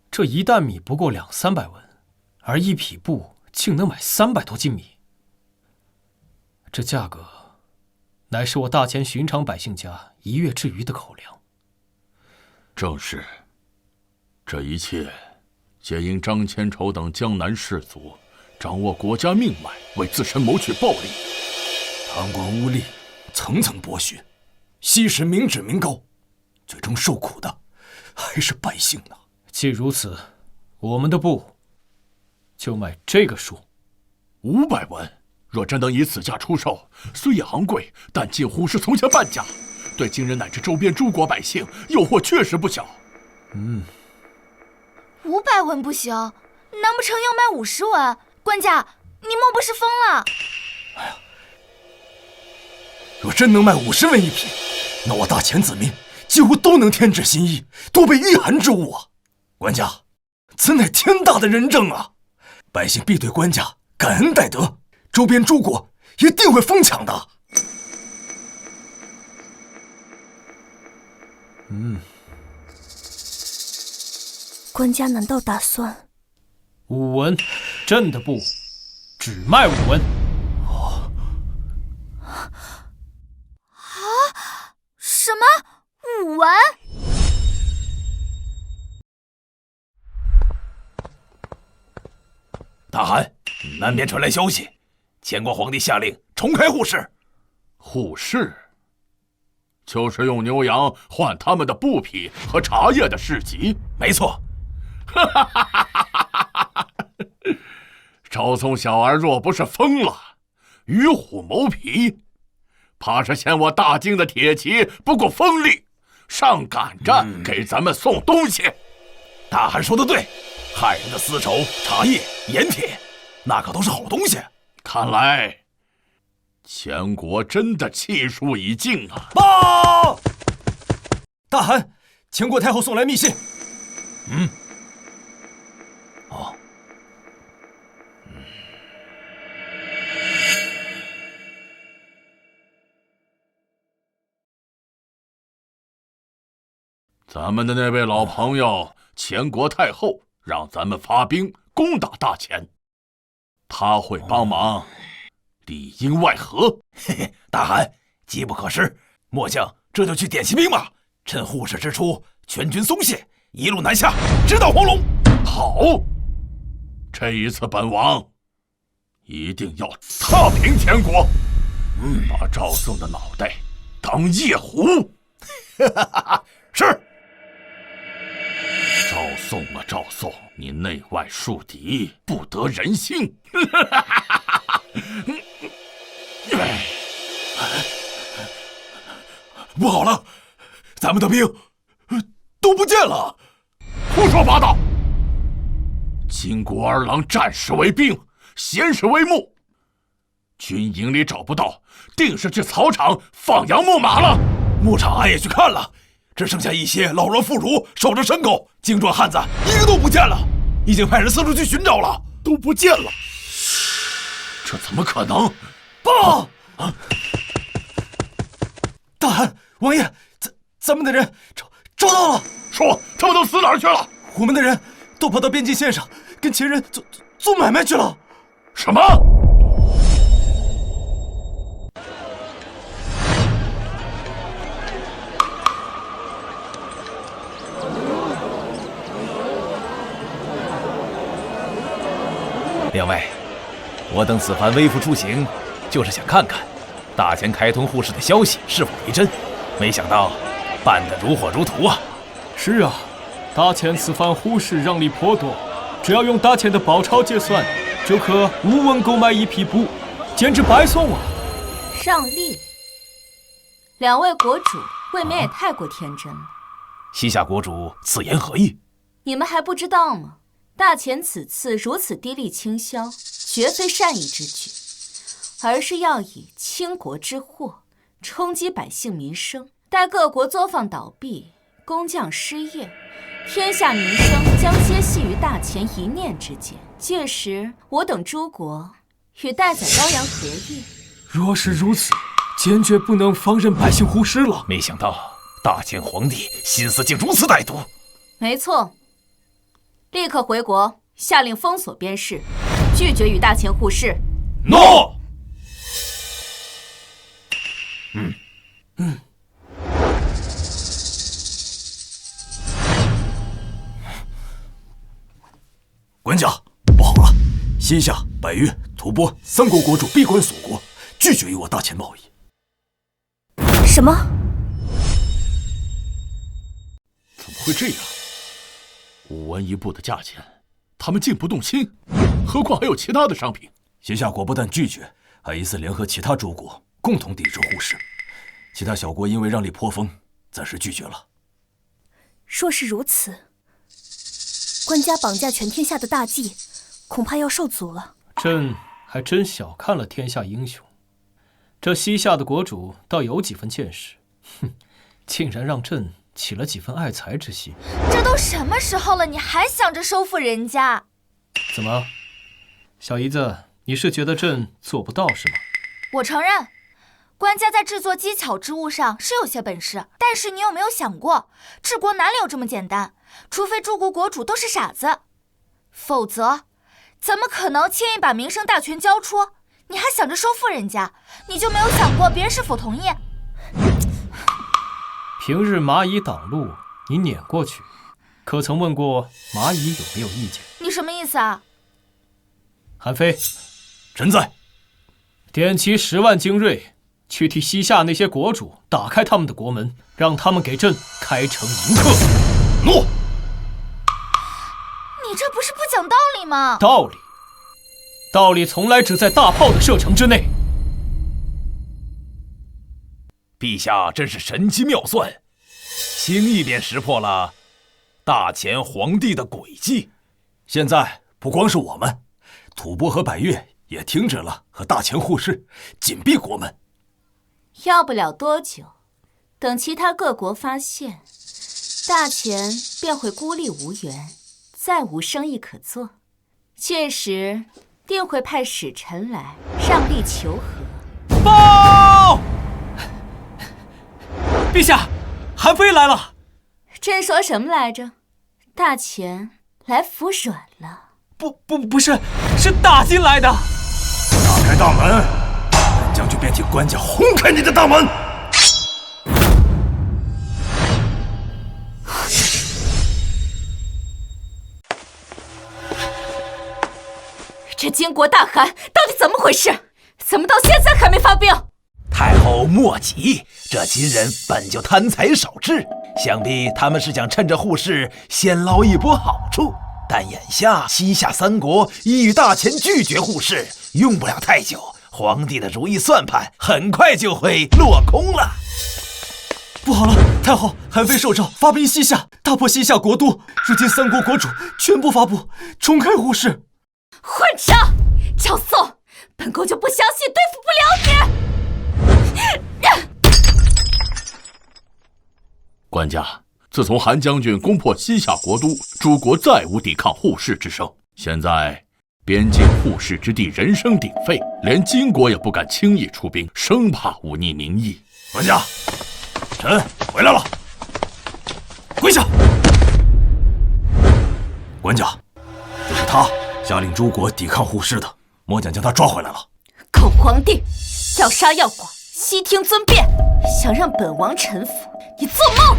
这一担米不过200-300文，而一匹布竟能买300多斤米。这价格，乃是我大乾寻常百姓家一月之余的口粮。正是，这一切皆因张千丑等江南士族掌握国家命脉，为自身谋取暴利，贪官污吏，层层剥削，吸食民脂民膏，最终受苦的还是百姓呢。既如此，我们的布就卖这个数，500文。若真能以此价出售，虽也昂贵，但近乎是从前半价。对金人乃至周边诸国百姓诱惑确实不小。500文不行，难不成要卖50文？官家，你莫不是疯了？若真能卖50文一匹，那我大前子民几乎都能添置新衣，多备御寒之物啊！官家，此乃天大的仁政啊！百姓必对官家感恩戴德，周边诸国一定会疯抢的。官家难道打算5文，朕的不，只卖5文。什么5文？大汗，南边传来消息，前国皇帝下令重开户市。户市，就是用牛羊换他们的布匹和茶叶的市集。没错。赵宋小儿若不是疯了，与虎谋皮，怕是嫌我大京的铁骑不够锋利，上赶着给咱们送东西。大汗说的对，汉人的丝绸、茶叶、盐铁，那可都是好东西。看来前国真的气数已尽啊！报！大汗，前国太后送来密信。咱们的那位老朋友前国太后让咱们发兵攻打大前，他会帮忙，里应外合。嘿嘿，大汗，机不可失，末将这就去点齐兵马，趁护市之初，全军松懈，一路南下，直捣黄龙。好，这一次本王一定要踏平前国，把赵宋的脑袋当夜壶。是。赵宋啊，赵宋，你内外树敌，不得人心。不好了，咱们的兵都不见了！胡说八道！金国儿郎战士为兵，闲时为幕，军营里找不到，定是去草场放羊牧马了。牧场俺也去看了，只剩下一些老弱妇孺守着牲口，精壮汉子一个都不见了，已经派人四处去寻找了，都不见了。这怎么可能？报！大汗，王爷，咱们的人找到了。说他们都死哪儿去了？我们的人都跑到边境线上，跟前人做买卖去了。什么？两位，我等此番微服出行，就是想看看大前开通户市的消息是否为真，没想到办得如火如荼啊！是啊，大前此番户市让利颇多，只要用大前的宝钞结算，就可5文购买1匹布，简直白送啊！让利，两位国主未免也太过天真了。西夏国主此言何意？你们还不知道吗？大前此次如此低利倾销，绝非善意之举，而是要以倾国之祸冲击百姓民生。待各国作坊倒闭，工匠失业，天下民生将皆系于大前一念之间。届时，我等诸国与待宰羔羊何异？若是如此，坚决不能放任百姓忽视了。没想到大前皇帝心思竟如此歹毒。没错。立刻回国，下令封锁边市，拒绝与大前互市。诺。管家，不好了！西夏、百越、吐蕃3国国主闭关锁国，拒绝与我大前贸易。什么？怎么会这样？5文1布的价钱，他们竟不动心，何况还有其他的商品。西夏国不但拒绝，还疑似联合其他诸国共同抵制户市。其他小国因为让利颇丰，暂时拒绝了。若是如此，官家绑架全天下的大计，恐怕要受阻了。朕还真小看了天下英雄，这西夏的国主倒有几分见识，哼，竟然让朕起了几分爱才之心。这都什么时候了，你还想着收复人家？怎么，小姨子，你是觉得朕做不到是吗？我承认，官家在制作机巧之物上是有些本事，但是你有没有想过，治国哪里有这么简单？除非诸国国主都是傻子，否则怎么可能轻易把名声大权交出？你还想着收复人家，你就没有想过别人是否同意？平日蚂蚁挡路，你撵过去，可曾问过蚂蚁有没有意见？你什么意思啊？韩非，臣在。点齐10万精锐，去替西夏那些国主打开他们的国门，让他们给朕开城迎客。诺。你这不是不讲道理吗？道理从来只在大炮的射程之内。陛下真是神机妙算，轻易便识破了大前皇帝的诡计。现在不光是我们，吐蕃和百越也停止了和大前互市，紧闭国门。要不了多久，等其他各国发现，大前便会孤立无援，再无生意可做。届时定会派使臣来让利求和。报！陛下，韩非来了。朕说什么来着？大前来服软了。不是，是大金来的。打开大门，本将军便替官家轰开你的大门。这金国大汗到底怎么回事？怎么到现在还没发兵？太后莫急，这金人本就贪财少智，想必他们是想趁着互市先捞一波好处。但眼下西夏3国已与大前拒绝互市，用不了太久，皇帝的如意算盘很快就会落空了。不好了，太后，韩非受诏发兵西夏，大破西夏国都。如今3国国主全部发布重开互市。混账！赵宋，本宫就不相信对付不了你！官家，自从韩将军攻破西夏国都，诸国再无抵抗互市之声。现在边境互市之地人声鼎沸，连金国也不敢轻易出兵，生怕忤逆民意。官家，臣回来了。跪下！官家，就是他下令诸国抵抗互市的，末将将他抓回来了。狗皇帝，要杀要剐，悉听尊便。想让本王臣服，你做梦！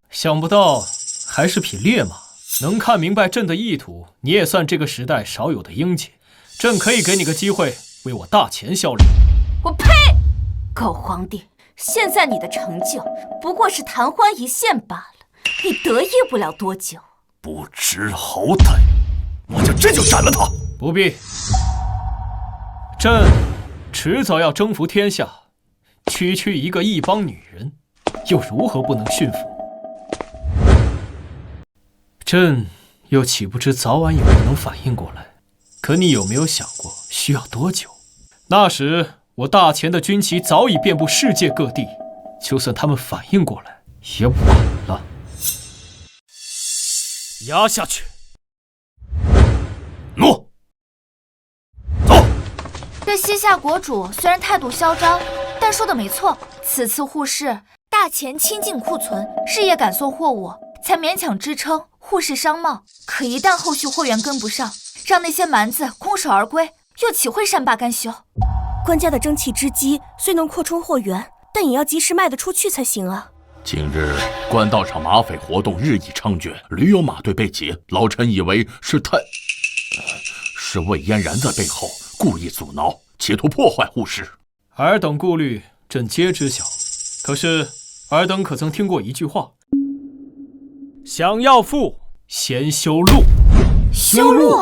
想不到还是匹劣马，能看明白朕的意图，你也算这个时代少有的英杰。朕可以给你个机会，为我大前效力。我呸！狗皇帝，现在你的成就不过是昙花一现罢了，你得意不了多久。不知好歹，末将这就斩了他。不必，朕迟早要征服天下，区一个异邦女人，又如何不能驯服？朕又岂不知早晚有人能反应过来？可你有没有想过需要多久？那时我大前的军旗早已遍布世界各地，就算他们反应过来，也晚了。压下去！诺。走。这西夏国主虽然态度嚣张，但说的没错。此次互市，大前倾尽库存，日夜赶送货物，才勉强支撑互市商贸。可一旦后续货源跟不上，让那些蛮子空手而归，又岂会善罢甘休？官家的争气之机虽能扩充货源，但也要及时卖得出去才行啊。近日官道上马匪活动日益猖獗，屡有马队被劫，老臣以为是魏嫣然在背后故意阻挠，企图破坏互市。尔等顾虑，朕皆知晓。可是尔等可曾听过一句话：想要富，先修路。修路。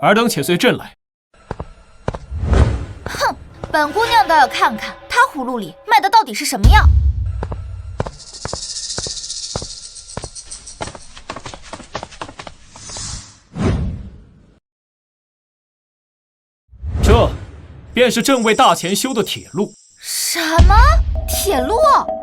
尔等且随朕来。本姑娘倒要看看她葫芦里卖的到底是什么药。这便是朕为大钱修的铁路。什么？铁路？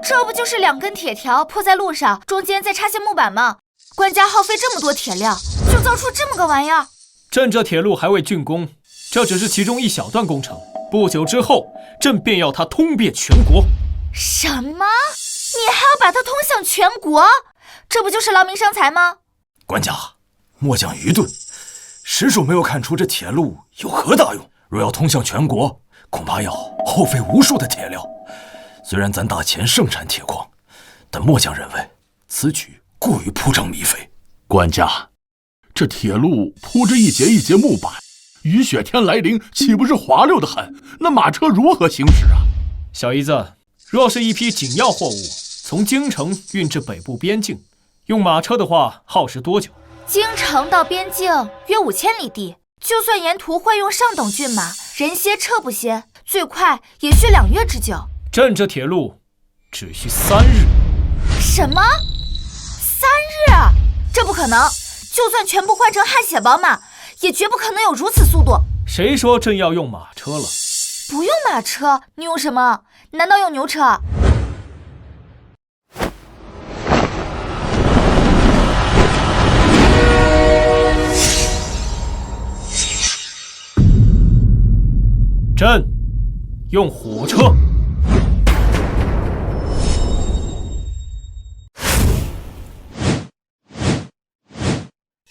这不就是2根铁条铺在路上，中间再插些木板吗？官家耗费这么多铁料，就造出这么个玩意儿？朕这铁路还未竣工，这只是其中一小段工程。不久之后，朕便要它通遍全国。什么？你还要把它通向全国？这不就是劳民伤财吗？官家，末将愚钝，实属没有看出这铁路有何大用。若要通向全国，恐怕要耗费无数的铁料。虽然咱大钱盛产铁矿，但末将认为此举过于铺张靡费。官家，这铁路铺着一节一节木板，雨雪天来临，岂不是滑溜得很？那马车如何行驶啊？小姨子，若是一批紧要货物从京城运至北部边境，用马车的话，耗时多久？京城到边境约5000里地，就算沿途会用上等骏马，人歇车不歇，最快也需2月之久。朕这铁路只需3日。什么？3日？这不可能！就算全部换成汗血宝马，也绝不可能有如此速度。谁说朕要用马车了？不用马车，你用什么？难道用牛车？朕用火车。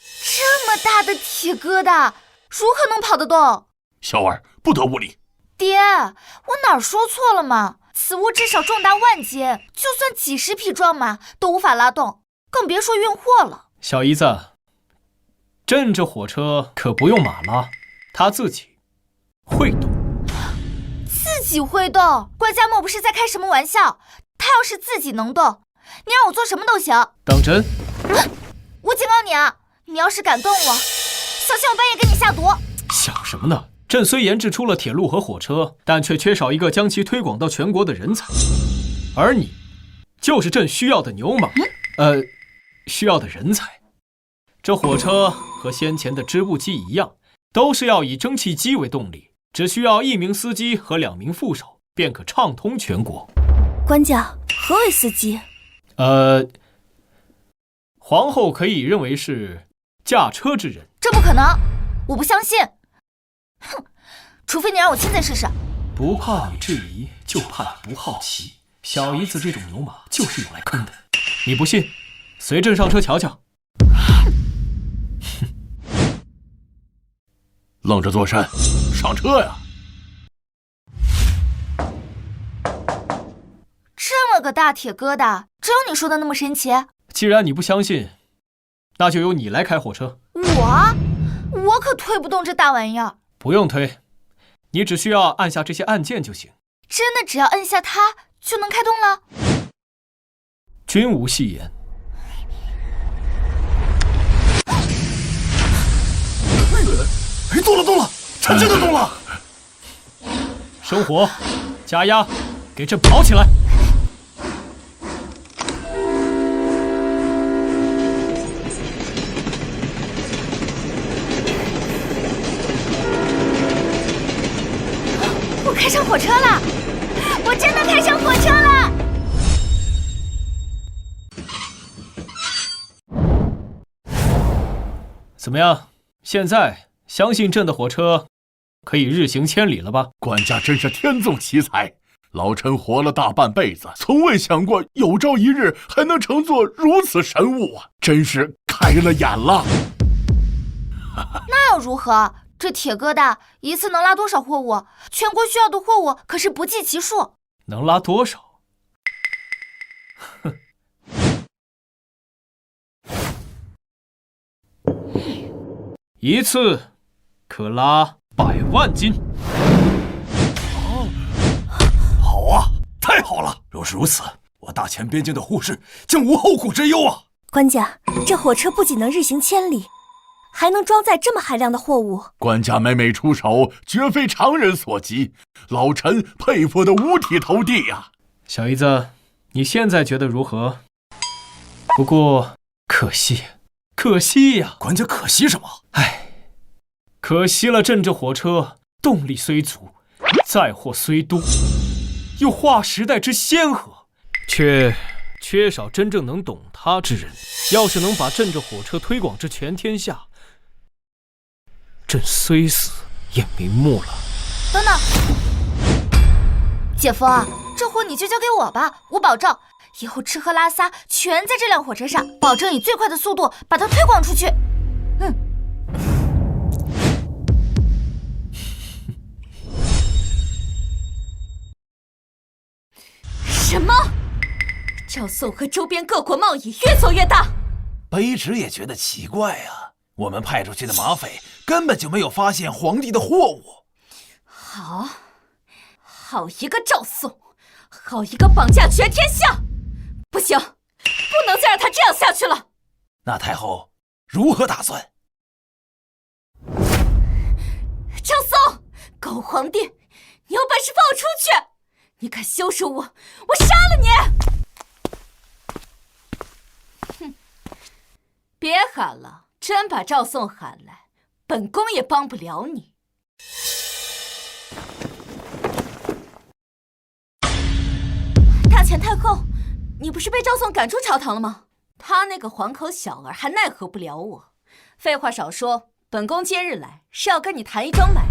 这么大的铁疙瘩，如何能跑得动？小儿不得无礼。爹，我哪儿说错了吗？此物至少重达10000斤，就算几10匹壮马都无法拉动，更别说运货了。小姨子，朕这火车可不用马拉，它自己会动。自己会动？官家莫不是在开什么玩笑？它要是自己能动，你让我做什么都行。当真？我警告你啊，你要是敢动我，小心我半夜给你下毒。想什么呢？朕虽研制出了铁路和火车，但却缺少一个将其推广到全国的人才，而你就是朕需要的牛马，需要的人才。这火车和先前的织布机一样，都是要以蒸汽机为动力，只需要1名司机和2名副手，便可畅通全国。官家，何为司机？皇后可以认为是驾车之人。这不可能，我不相信。哼，除非你让我亲自试试。不怕你质疑，就怕你不好奇。小姨子这种牛马就是用来坑的。你不信，随朕上车瞧瞧。愣着做甚？上车呀！这么个大铁疙瘩，只有你说的那么神奇？既然你不相信，那就由你来开火车。我可推不动这大玩意儿。不用推，你只需要按下这些按键就行。真的只要按下它就能开动了？君无戏言。动了，真的动了！生火，加压，给朕跑起来！我开上火车了！我真的开上火车了！怎么样？现在相信朕的火车可以日行千里了吧？官家真是天纵奇才，老臣活了大半辈子，从未想过有朝一日还能乘坐如此神物啊！真是开了眼了。那又如何？这铁疙瘩一次能拉多少货物？全国需要的货物可是不计其数。能拉多少？哼！一次可拉100万斤。好啊，太好了！若是如此，我大前边境的护士将无后顾之忧啊！官家，这火车不仅能日行千里，还能装载这么海量的货物？官家每每出手，绝非常人所及，老臣佩服得五体投地呀！小姨子，你现在觉得如何？不过可惜呀！管家可惜什么？可惜了朕这火车动力虽足，载货虽多，又划时代之先河，却缺少真正能懂它之人。要是能把朕这火车推广至全天下，朕虽死也瞑目了。等等，姐夫啊，这活你就交给我吧，我保证以后吃喝拉撒全在这辆火车上，保证以最快的速度把它推广出去。什么？赵宋和周边各国贸易越做越大？卑职也觉得奇怪啊，我们派出去的马匪根本就没有发现皇帝的货物。好一个赵宋，好一个绑架全天下！不行，不能再让他这样下去了。那太后如何打算？赵宋，狗皇帝，你有本事放我出去！你敢羞辱我，我杀了你！哼，别喊了，真把赵宋喊来，本宫也帮不了你。大前太后，你不是被赵宋赶出朝堂了吗？他那个黄口小儿还奈何不了我。废话少说，本宫今日来是要跟你谈一桩买卖。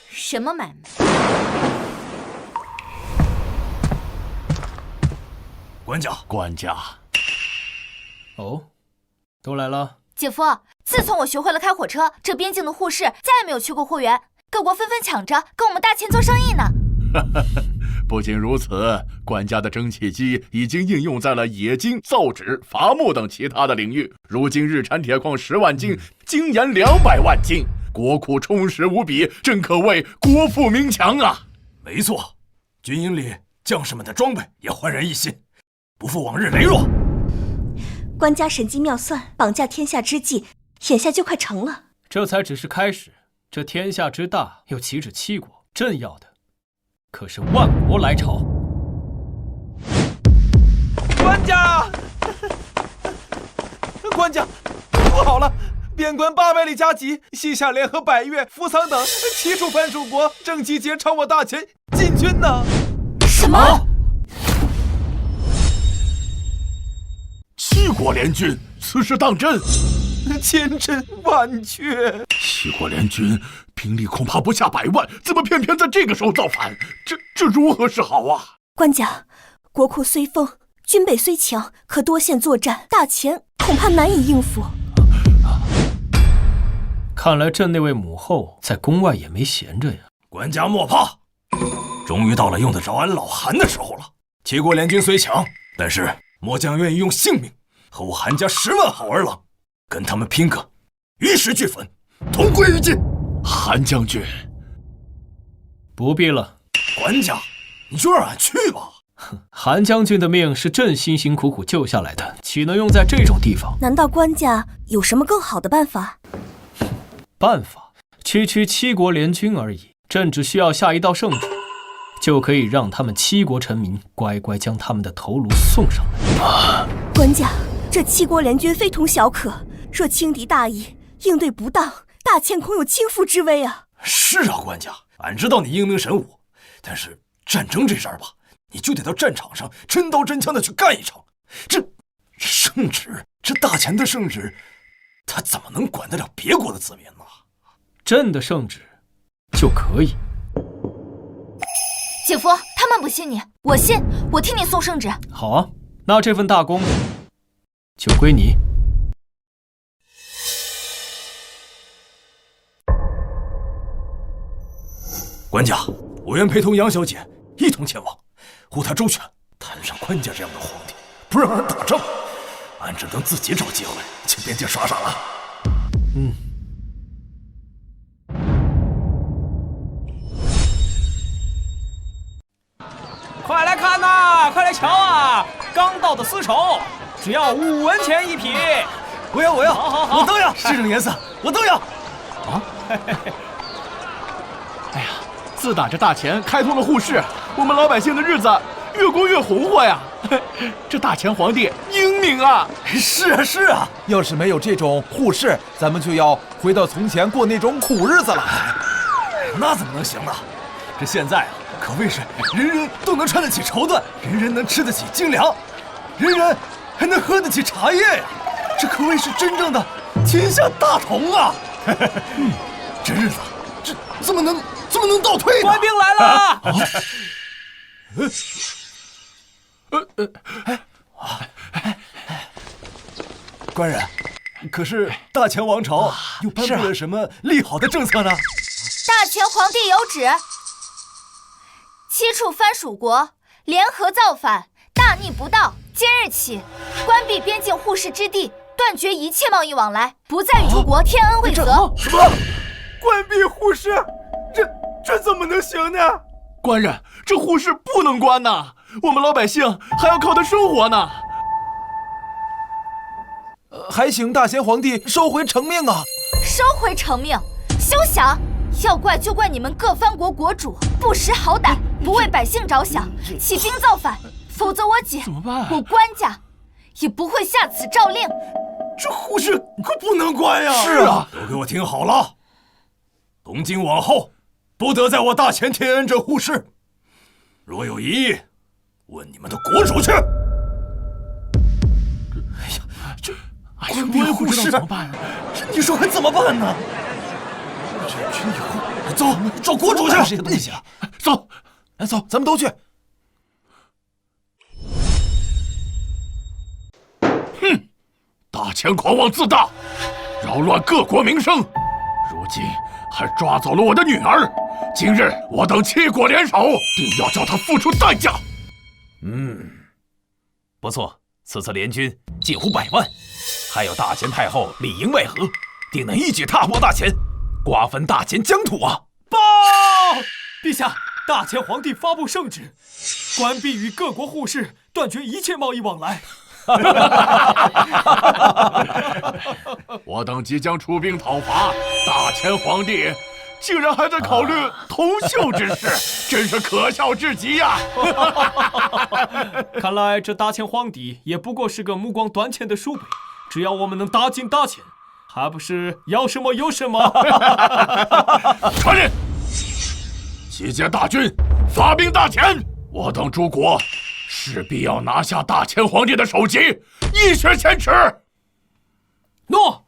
什么买卖？官家。哦，都来了。姐夫，自从我学会了开火车，这边境的护士再也没有缺过货源，各国纷纷抢着跟我们大秦做生意呢。不仅如此，官家的蒸汽机已经应用在了冶金、造纸、伐木等其他的领域。如今日产铁矿10万斤，精盐200万斤，国库充实无比，真可谓国富民强啊！没错，军营里将士们的装备也焕然一新，不复往日羸弱。官家神机妙算，绑架天下之计，眼下就快成了。这才只是开始，这天下之大又岂止7国？朕要的可是万国来朝。官家，不好了！边关800里加急，西夏联合百越、扶桑等7处藩属国正集结朝我大秦进军呢！什么？7国联军，此事当真？千真万确。7国联军兵力恐怕不下100万，怎么偏偏在这个时候造反？这如何是好啊？官家，国库虽丰，军备虽强，可多线作战，大秦恐怕难以应付。看来朕那位母后在宫外也没闲着呀。官家莫怕，终于到了用得着俺老韩的时候了。7国联军虽强，但是末将愿意用性命和我韩家10万好儿郎，跟他们拼个玉石俱焚，同归于尽。韩将军，不必了。官家，你就让俺去吧。韩将军的命是朕辛辛苦苦救下来的，岂能用在这种地方？难道官家有什么更好的办法？办法？区7国联军而已。朕只需要下一道圣旨，就可以让他们7国臣民乖乖将他们的头颅送上来。官家，这7国联军非同小可，若轻敌大意，应对不当，大秦恐有倾覆之危啊！是啊，官家，俺知道你英明神武，但是战争这事儿吧，你就得到战场上真刀真枪的去干一场。这圣旨，这大秦的圣旨，他怎么能管得了别国的子民呢？朕的圣旨就可以。姐夫，他们不信你，我信，我替你送圣旨。好啊，那这份大功就归你。官家，我愿陪同杨小姐一同前往，护她周全。摊上官家这样的皇帝，不让人打仗，俺只能自己找机会去边界耍耍了。快来看呐，快来瞧啊！刚到的丝绸，只要5文钱一匹。我要，好我都要这种颜色，我都要。啊！哎呀，自打这大钱开通了沪市，我们老百姓的日子越过越红火呀！这大钱皇帝英明啊！是啊，要是没有这种沪市，咱们就要回到从前过那种苦日子了。那怎么能行呢？这现在啊，可谓是人人都能穿得起绸缎，人人能吃得起精粮，人人还能喝得起茶叶呀！这可谓是真正的天下大同啊！这日子，这怎么能倒退呢？官兵来了！官人，可是大钱王朝又颁布了什么利好的政策呢？大钱皇帝有旨，7处藩属国联合造反，大逆不道。今日起，关闭边境沪市之地，断绝一切贸易往来，不再与诸国天恩惠泽。什么？关闭沪市？这怎么能行呢？官人，这沪市不能关呐，我们老百姓还要靠它生活呢。还请大贤皇帝收回成命啊！收回成命？休想！要怪就怪你们各藩国国主不识好歹，不为百姓着想，起兵造反。否则我姐怎么办？我官家也不会下此诏令。这沪市可不能关呀！是啊，都给我听好了，从今往后，不得在我大钱天恩这沪市。若有疑义，问你们的国主去。哎呀，这关闭沪市怎么办啊？这你说还怎么办呢？这群以后，走，找国主去。这些东西啊，走，走，咱们都去。哼，大钱狂妄自大，扰乱各国名声，如今还抓走了我的女儿。今日我等7国联手，定要叫他付出代价。不错，此次联军近乎100万，还有大钱太后里应外合，定能一举踏破大钱，瓜分大钱疆土啊！报！陛下，大钱皇帝发布圣旨，关闭与各国沪市，断绝一切贸易往来。我等即将出兵讨伐，大钱皇帝竟然还在考虑同秀之事，真是可笑至极呀！看来这大钱皇帝也不过是个目光短浅的鼠辈，只要我们能打进大钱，还不是要什么有什么？传令，集结大军，发兵大钱，我等诸国势必要拿下大钱皇帝的首级，一雪前耻。诺。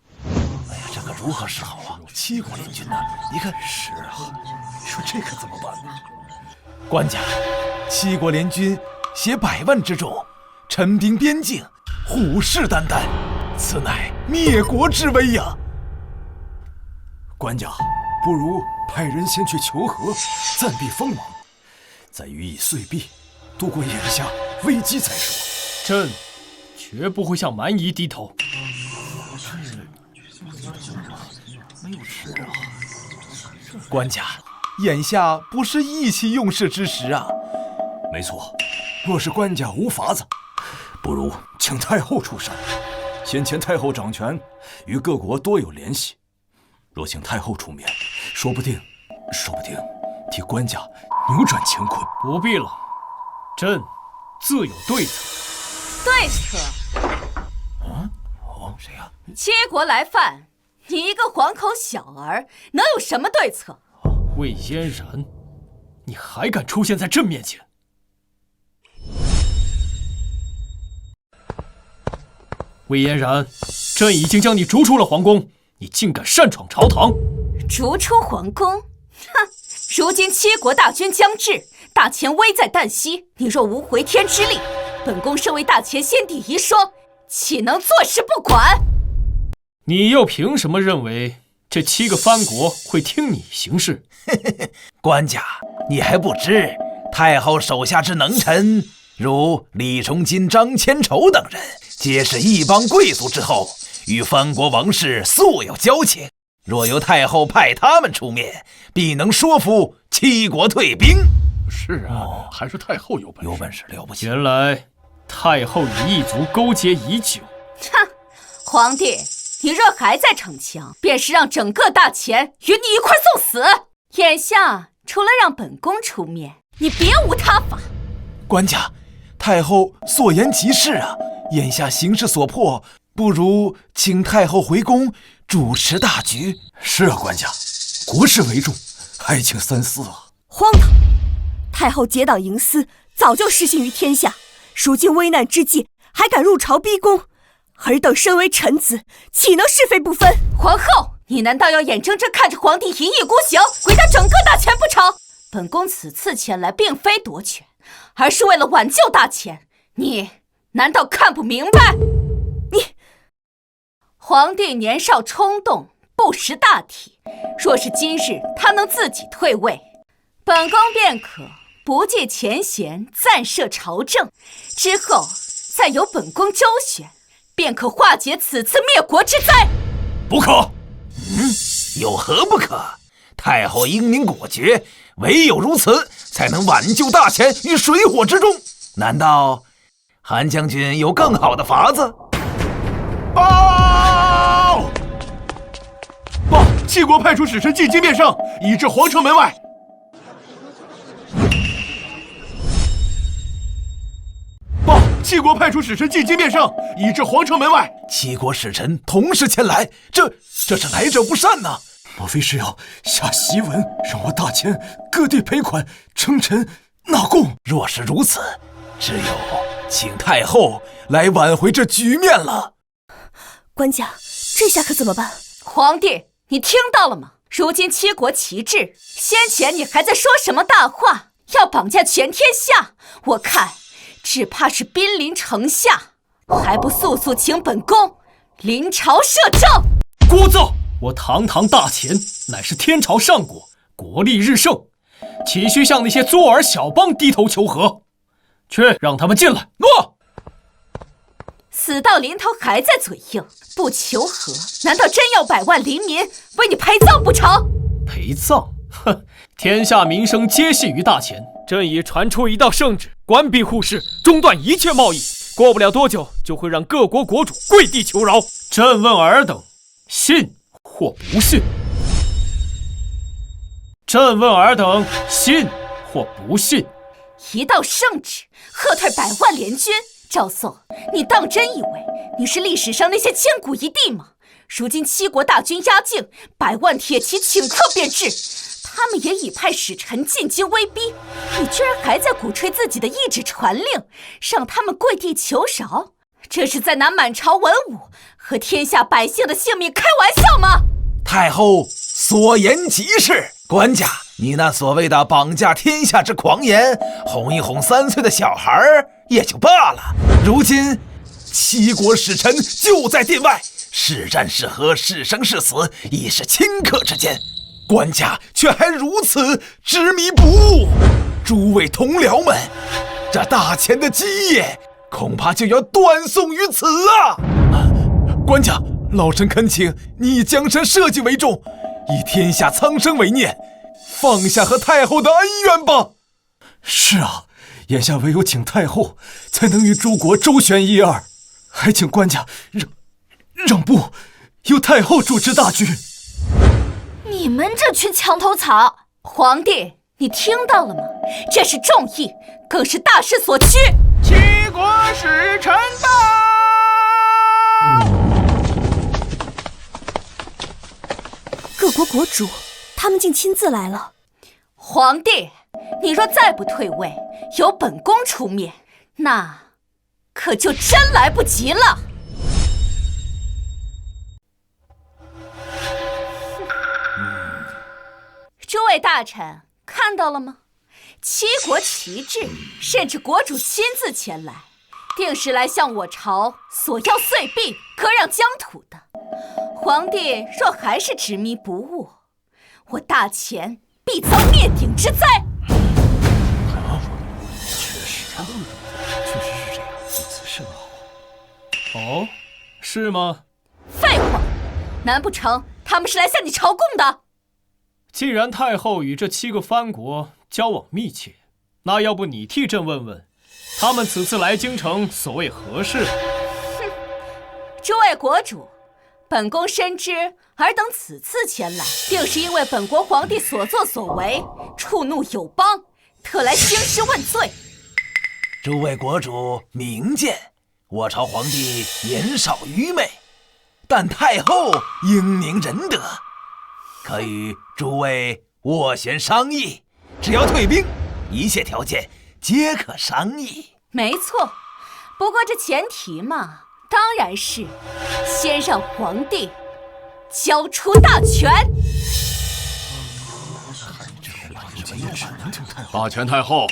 哎呀，这可如何是好啊？7国联军呢？一看是啊，你说这可怎么办呢？官家，7国联军携100万之众，陈兵边境，虎视眈眈，此乃灭国之危呀！官家，不如派人先去求和，暂避锋芒，再予以碎币，度过眼下危机再说。朕绝不会向蛮夷低头。没有吃啊！官家，眼下不是意气用事之时啊。没错，若是官家无法子，不如请太后出山。先前太后掌权，与各国多有联系。若请太后出面，说不定替官家扭转乾坤。不必了，朕自有对策。对策？谁呀？7国来犯，你一个黄口小儿，能有什么对策？魏嫣然，你还敢出现在朕面前？魏嫣然，朕已经将你逐出了皇宫，你竟敢擅闯朝堂！逐出皇宫？哼！如今7国大军将至，大钱危在旦夕，你若无回天之力，本宫身为大钱先帝遗孀，岂能坐视不管？你又凭什么认为这7个藩国会听你行事？官家，你还不知，太后手下之能臣，如李崇金、张千丑等人，皆是一帮贵族之后，与藩国王室素有交情。若由太后派他们出面，必能说服7国退兵。是啊，还是太后有本事，了不起。原来太后与异族勾结已久。哼，皇帝，你若还在逞强，便是让整个大钱与你一块送死。眼下除了让本宫出面，你别无他法。官家，太后所言极是啊，眼下形势所迫，不如请太后回宫主持大局。是啊，官家，国事为重，还请三思啊。荒唐！太后结党营私，早就失信于天下，如今危难之际，还敢入朝逼宫，尔等身为臣子，岂能是非不分？皇后，你难道要眼睁睁看着皇帝一意孤行，毁掉整个大钱不成？本宫此次前来，并非夺权，而是为了挽救大钱。你难道看不明白？皇帝年少冲动，不识大体。若是今日他能自己退位，本宫便可不计前嫌，暂摄朝政，之后再由本宫周旋，便可化解此次灭国之灾。不可！有何不可？太后英明果决，唯有如此，才能挽救大钱于水火之中。难道韩将军有更好的法子？报！齐国派出使臣进京面圣，已至皇城门外。齐国派出使臣进京面圣，已至皇城门外。齐国使臣同时前来，这是来者不善呐！莫非是要下檄文，让我大钱各地赔款，称臣纳贡？若是如此，只有请太后来挽回这局面了。官家，这下可怎么办？皇帝，你听到了吗？如今七国齐至，先前你还在说什么大话，要绑架全天下？我看只怕是兵临城下，还不速速请本宫临朝摄政！聒噪！我堂堂大钱乃是天朝上国，国力日盛，岂需向那些作尔小邦低头求和？去，让他们进来。诺。死到临头还在嘴硬，不求和，难道真要百万黎民为你陪葬不成？陪葬？哼！天下民生皆系于大钱。朕已传出一道圣旨，关闭户市，中断一切贸易。过不了多久，就会让各国国主跪地求饶。朕问尔等，信或不信？朕问尔等，信或不信？一道圣旨，喝退百万联军。赵宋，你当真以为你是历史上那些千古一帝吗？如今七国大军压境，百万铁骑顷刻便至，他们也已派使臣进京威逼，你居然还在鼓吹自己的懿旨传令，让他们跪地求饶，这是在拿满朝文武和天下百姓的性命开玩笑吗？太后所言极是，官家，你那所谓的绑架天下之狂言，哄一哄3岁的小孩也就罢了，如今七国使臣就在殿外，是战是和，是生是死，已是顷刻之间，官家却还如此执迷不悟。诸位同僚们，这大钱的基业恐怕就要断送于此啊！官家，老臣恳请你以江山社稷为重，以天下苍生为念，放下和太后的恩怨吧。是啊，眼下唯有请太后，才能与诸国周旋一二，还请官家让步，由太后主持大局。你们这群墙头草！皇帝，你听到了吗？这是众议，更是大势所趋。齐国使臣到！各国国主，他们竟亲自来了。皇帝，你若再不退位，由本宫出面，那可就真来不及了。诸位大臣看到了吗？七国齐至，甚至国主亲自前来，定是来向我朝索要岁币、割让疆土的。皇帝若还是执迷不悟，我大钱必遭灭顶之灾。确实是这样，如此甚好。哦，是吗？废话，难不成他们是来向你朝贡的？既然太后与这7个藩国交往密切，那要不你替朕问问，他们此次来京城所谓何事？诸位国主，本宫深知尔等此次前来，定是因为本国皇帝所作所为触怒友邦，特来兴师问罪。诸位国主明鉴，我朝皇帝年少愚昧，但太后英明仁德，可与诸位斡旋商议，只要退兵，一切条件皆可商议。没错，不过这前提嘛，当然是先让皇帝交出大权。大前太后，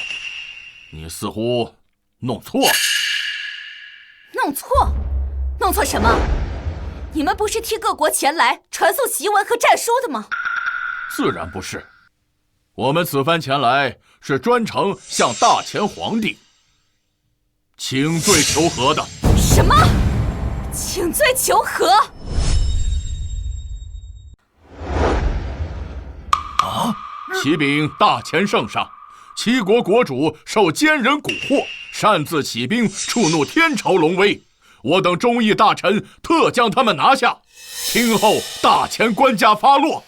你似乎弄错了。弄错？弄错什么？你们不是替各国前来传送檄文和战书的吗？自然不是，我们此番前来是专程向大前皇帝请罪求和的。什么？请罪求和？启禀大前圣上，齐国国主受奸人蛊惑，擅自起兵触怒天朝龙威，我等忠义大臣特将他们拿下，听候大前官家发落。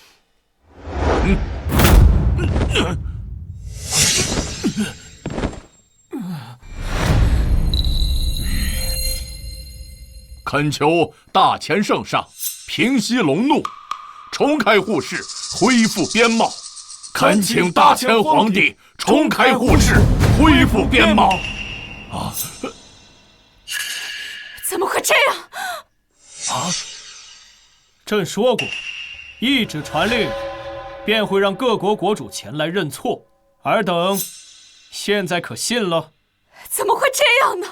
恳求大前圣上平息龙怒，重开户室，恢复边贸。恳请大前皇帝重开户室，恢复边贸。怎么会这样？朕说过，一纸传令，便会让各国国主前来认错。尔等现在可信了？怎么会这样呢？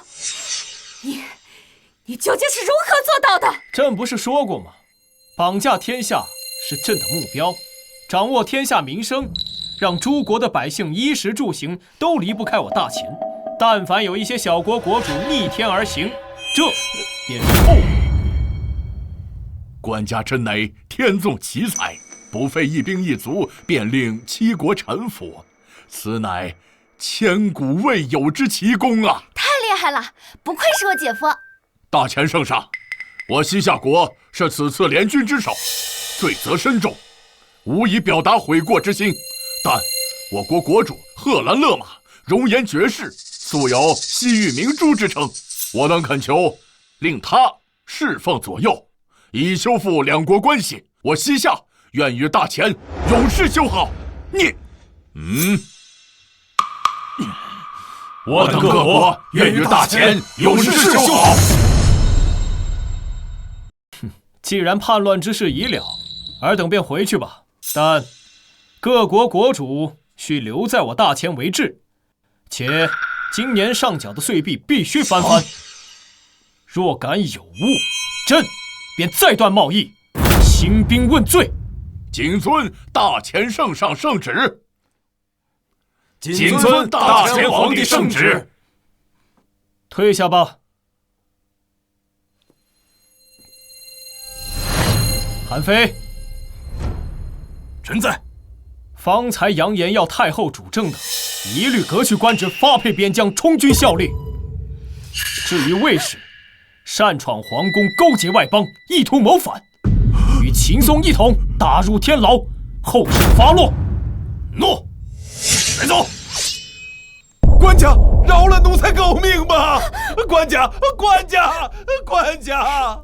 你究竟是如何做到的？朕不是说过吗？绑架天下是朕的目标，掌握天下民生，让诸国的百姓衣食住行都离不开我大秦。但凡有一些小国国主逆天而行，这便是后果。官家真乃天纵奇才，不费一兵一卒便令七国臣服，此乃千古未有之奇功啊！太厉害了，不愧是我姐夫。大前圣上，我西夏国是此次联军之首，罪责深重，无以表达悔过之心。但我国国主贺兰勒马，容颜绝世，素有西域明珠之称，我等恳求令他侍奉左右，以修复两国关系。我西夏愿与大前永世修好。我等各国愿与大前永世修好。既然叛乱之事已了，尔等便回去吧。但各国国主需留在我大前为质，且今年上缴的岁币必须翻番。若敢有误，朕便再断贸易，兴兵问罪。谨遵大前圣上圣旨。谨遵大前皇帝圣旨。退下吧。韩非，臣在。方才扬言要太后主政的，一律革去官职，发配边疆，充军效力。至于卫士，擅闯皇宫，勾结外邦，意图谋反，与秦松一同打入天牢，后事发落。诺，来走。官家，饶了奴才狗命吧！官家，官家，官家！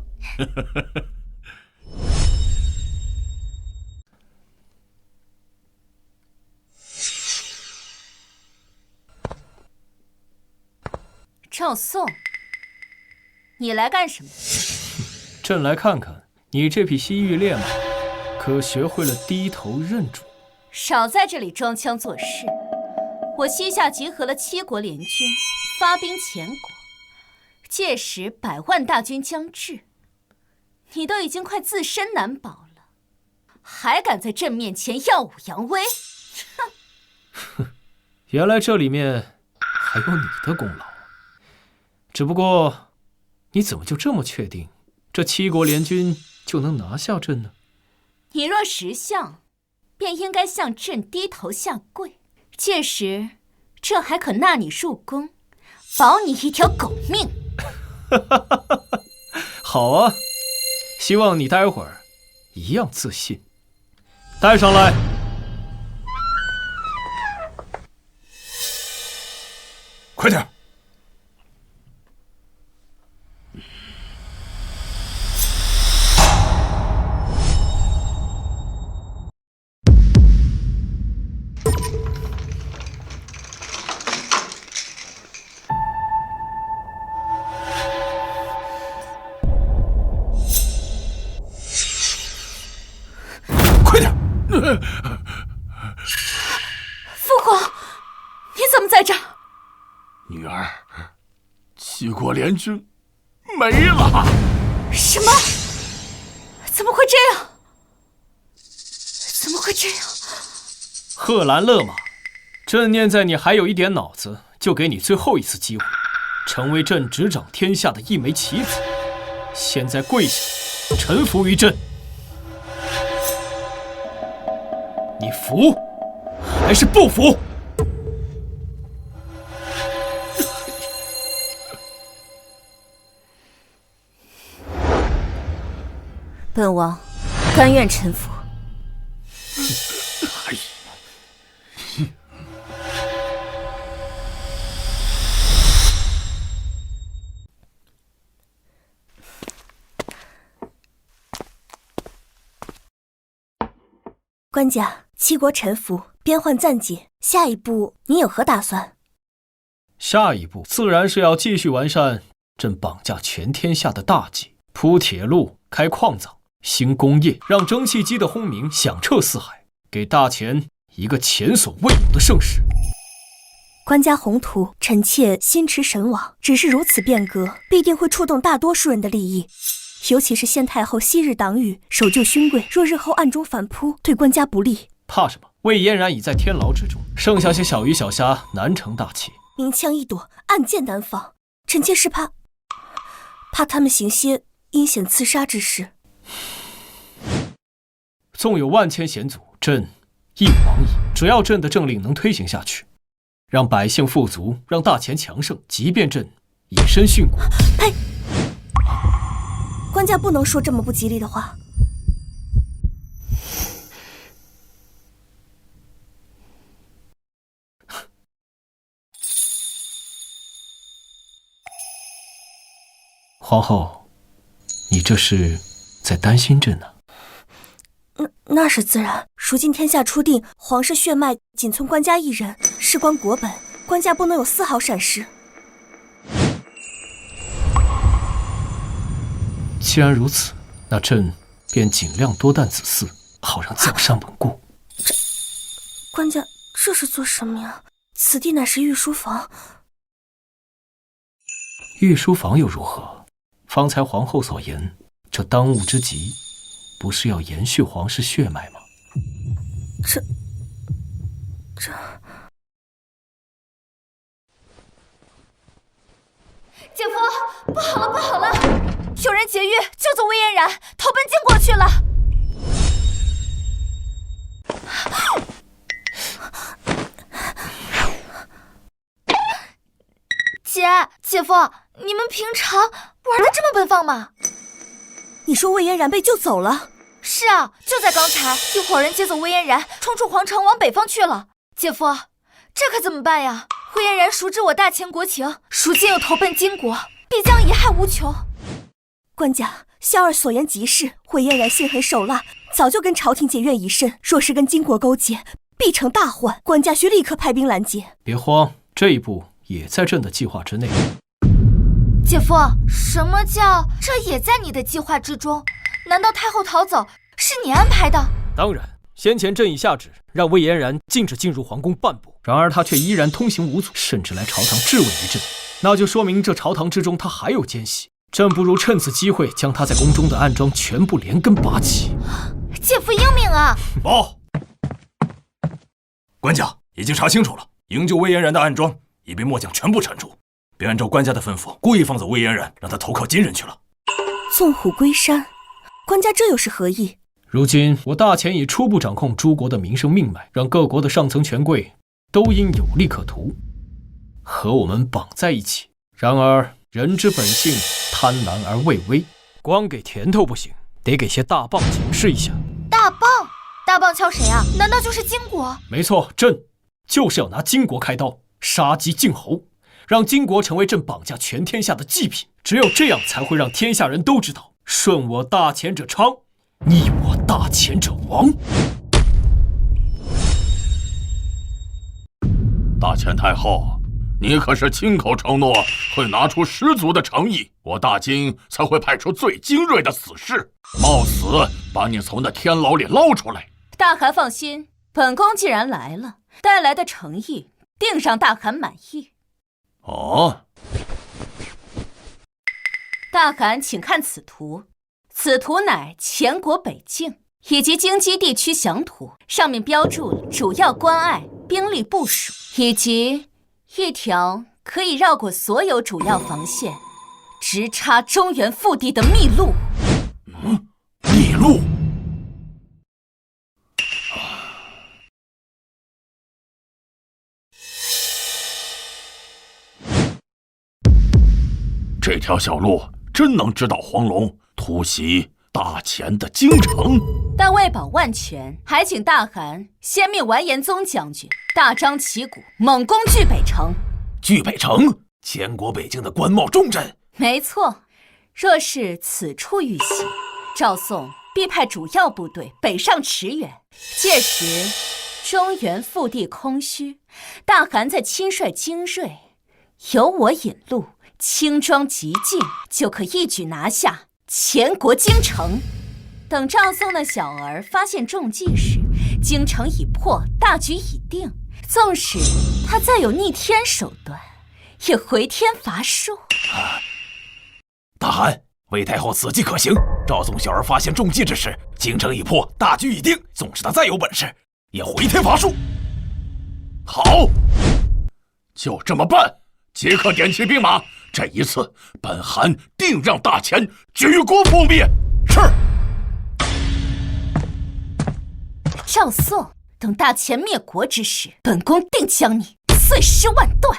赵宋，你来干什么？朕来看看你这匹西域烈马，可学会了低头认主。少在这里装腔作势！我西夏集合了7国联军，发兵前国，届时100万大军将至，你都已经快自身难保了，还敢在朕面前耀武扬威？哼！原来这里面还有你的功劳。只不过，你怎么就这么确定，这7国联军就能拿下朕呢？你若识相，便应该向朕低头下跪，届时朕还可纳你入宫，保你一条狗命。好啊，希望你待会儿一样自信。带上来。快点！快点！父皇，你怎么在这儿？女儿，齐国联军没了！什么？怎么会这样？怎么会这样？贺兰勒马，朕念在你还有一点脑子，就给你最后一次机会，成为朕执掌天下的一枚棋子。现在跪下，臣服于朕。你服还是不服？本王甘愿臣服。官家，齐国臣服，边患暂解，下一步你有何打算？下一步自然是要继续完善朕绑架全天下的大计，铺铁路、开矿藏、兴工业，让蒸汽机的轰鸣响彻四海，给大钱一个前所未有的盛世。官家宏图，臣妾心驰神往。只是如此变革，必定会触动大多数人的利益，尤其是先太后昔日党羽，守旧勋贵，若日后暗中反扑，对官家不利。怕什么？魏嫣然已在天牢之中，剩下些小鱼小虾难成大器。明枪易躲，暗箭难防，臣妾是怕他们行些阴险刺杀之事。纵有万千险阻，朕一无往矣。只要朕的政令能推行下去，让百姓富足，让大钱强盛，即便朕以身殉国。呸！官家不能说这么不吉利的话。皇后，你这是在担心朕呢？那是自然。如今天下初定，皇室血脉仅存官家一人，事关国本，官家不能有丝毫闪失。既然如此，那朕便尽量多担子嗣，好让江山稳固。官家这是做什么呀？此地乃是御书房。御书房又如何？方才皇后所言，这当务之急，不是要延续皇室血脉吗？这……姐夫，不好了，不好了！有人劫狱，救走魏嫣然，投奔金国去了。姐夫，你们平常玩的这么奔放吗？你说魏嫣然被救走了？是啊，就在刚才，一伙人劫走魏嫣然，冲出皇城往北方去了。姐夫，这可怎么办呀？魏嫣然熟知我大钱国情，如今又投奔金国，必将贻害无穷。官家，萧儿所言极是，魏嫣然心狠手辣，早就跟朝廷结怨已深，若是跟金国勾结，必成大患。官家需立刻派兵拦截。别慌，这一步也在朕的计划之内。姐夫，什么叫这也在你的计划之中？难道太后逃走是你安排的？当然，先前朕已下旨让魏嫣然禁止进入皇宫半步，然而她却依然通行无阻，甚至来朝堂质问于朕，那就说明这朝堂之中她还有奸细。朕不如趁此机会将她在宫中的暗桩全部连根拔起。姐夫英明啊！报，官家已经查清楚了，营救魏嫣然的暗桩已被末将全部铲除，便按照官家的吩咐，故意放走魏嫣然，让她投靠金人去了。纵虎归山，官家这又是何意？如今我大钱已初步掌控诸国的民生命脉，让各国的上层权贵都应有利可图，和我们绑在一起。然而人之本性贪婪而畏威，光给甜头不行，得给些大棒警示一下。大棒？大棒敲谁啊？难道就是金国？没错，朕就是要拿金国开刀，杀鸡儆猴，让金国成为朕绑架全天下的祭品。只有这样，才会让天下人都知道，顺我大钱者昌，逆我大钱者亡。大钱太后，你可是亲口承诺会拿出十足的诚意，我大金才会派出最精锐的死士，冒死把你从那天牢里捞出来。大汗放心，本宫既然来了，带来的诚意定让大汗满意。哦，大汗，请看此图，此图乃前国北境以及京畿地区详图，上面标注了主要关隘、兵力部署，以及一条可以绕过所有主要防线，直插中原腹地的密路。密路？这条小路真能直捣黄龙，突袭大钱的京城。但为保万全，还请大汗先命完颜宗将军大张旗鼓，猛攻据北城。据北城，前国北境的关贸重镇。没错，若是此处遇袭，赵宋必派主要部队北上驰援。届时，中原腹地空虚，大汗再亲率精锐，由我引路，轻装急进，就可一举拿下前国京城。等赵宋的小儿发现中计时，京城已破，大局已定。纵使他再有逆天手段，也回天乏术。大汗，魏太后此计可行。赵宋小儿发现中计之时，京城已破，大局已定。纵使他再有本事，也回天乏术。好，就这么办。即刻点齐兵马，这一次本汗定让大钱举国覆灭。是。赵宋，等大钱灭国之时，本宫定将你碎尸万段。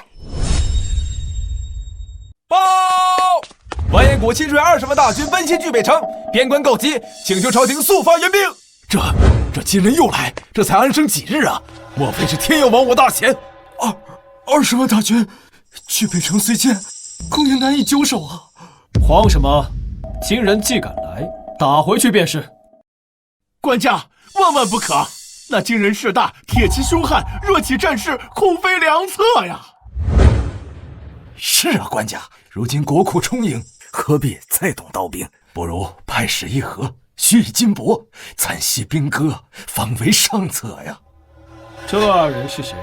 报！完颜谷亲率20万大军奔袭据北城，边关告急，请求朝廷速发援兵。这金人又来，这才安生几日啊？莫非是天要亡我大钱？20万大军，据北城虽坚，恐也难以久守啊！慌什么？金人既敢来，打回去便是。官家，万万不可！那金人势大，铁骑凶悍，若起战事，恐非良策呀！是啊，官家，如今国库充盈，何必再动刀兵？不如派使议和，许以金帛，暂息兵戈，方为上策呀。这二人是谁？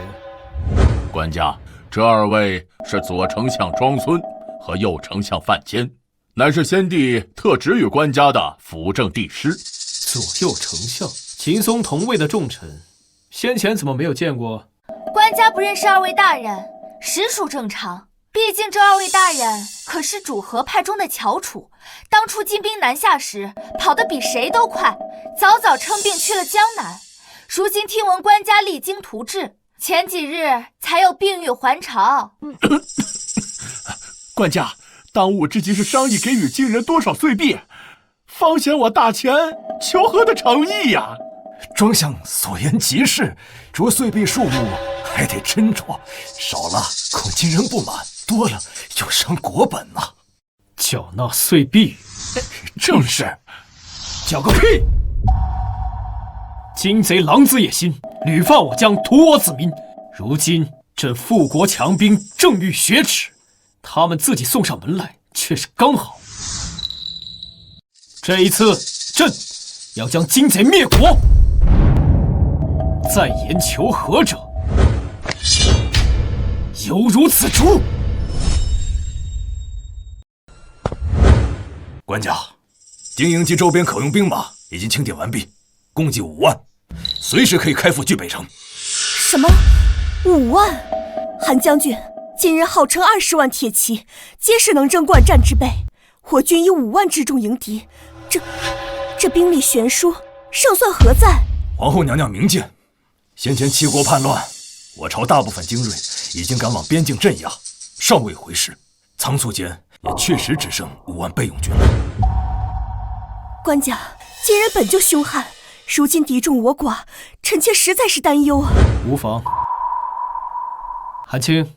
官家，这二位是左丞相庄孙和右丞相范坚，乃是先帝特指与官家的辅政帝师。左右丞相，秦松同位的重臣，先前怎么没有见过？官家不认识二位大人，实属正常。毕竟这二位大人可是主和派中的翘楚，当初金兵南下时跑得比谁都快，早早称病去了江南。如今听闻官家励精图治，前几日才有病愈还朝。官家，当务之急是商议给予金人多少岁币，方显我大钱求和的诚意呀。庄相所言极是，着岁币数目还得斟酌，少了恐金人不满，多了又伤国本呐。缴纳岁币，正是。缴个屁！金贼狼子野心，屡犯我疆，屠我子民。如今朕富国强兵，正欲雪耻，他们自己送上门来，却是刚好。这一次，朕要将金贼灭国。再言求和者，犹如此竹。官家，京营及周边可用兵马已经清点完毕，共计5万，随时可以开赴据北城。什么？5万？韩将军，今日号称20万铁骑，皆是能征惯战之辈，我军以5万之众迎敌，这兵力悬殊，胜算何在？皇后娘娘明鉴，先前七国叛乱，我朝大部分精锐已经赶往边境镇压，尚未回师，仓促间也确实只剩5万备用军了。官家，金人本就凶悍，如今敌众我寡，臣妾实在是担忧啊。无妨。韩青，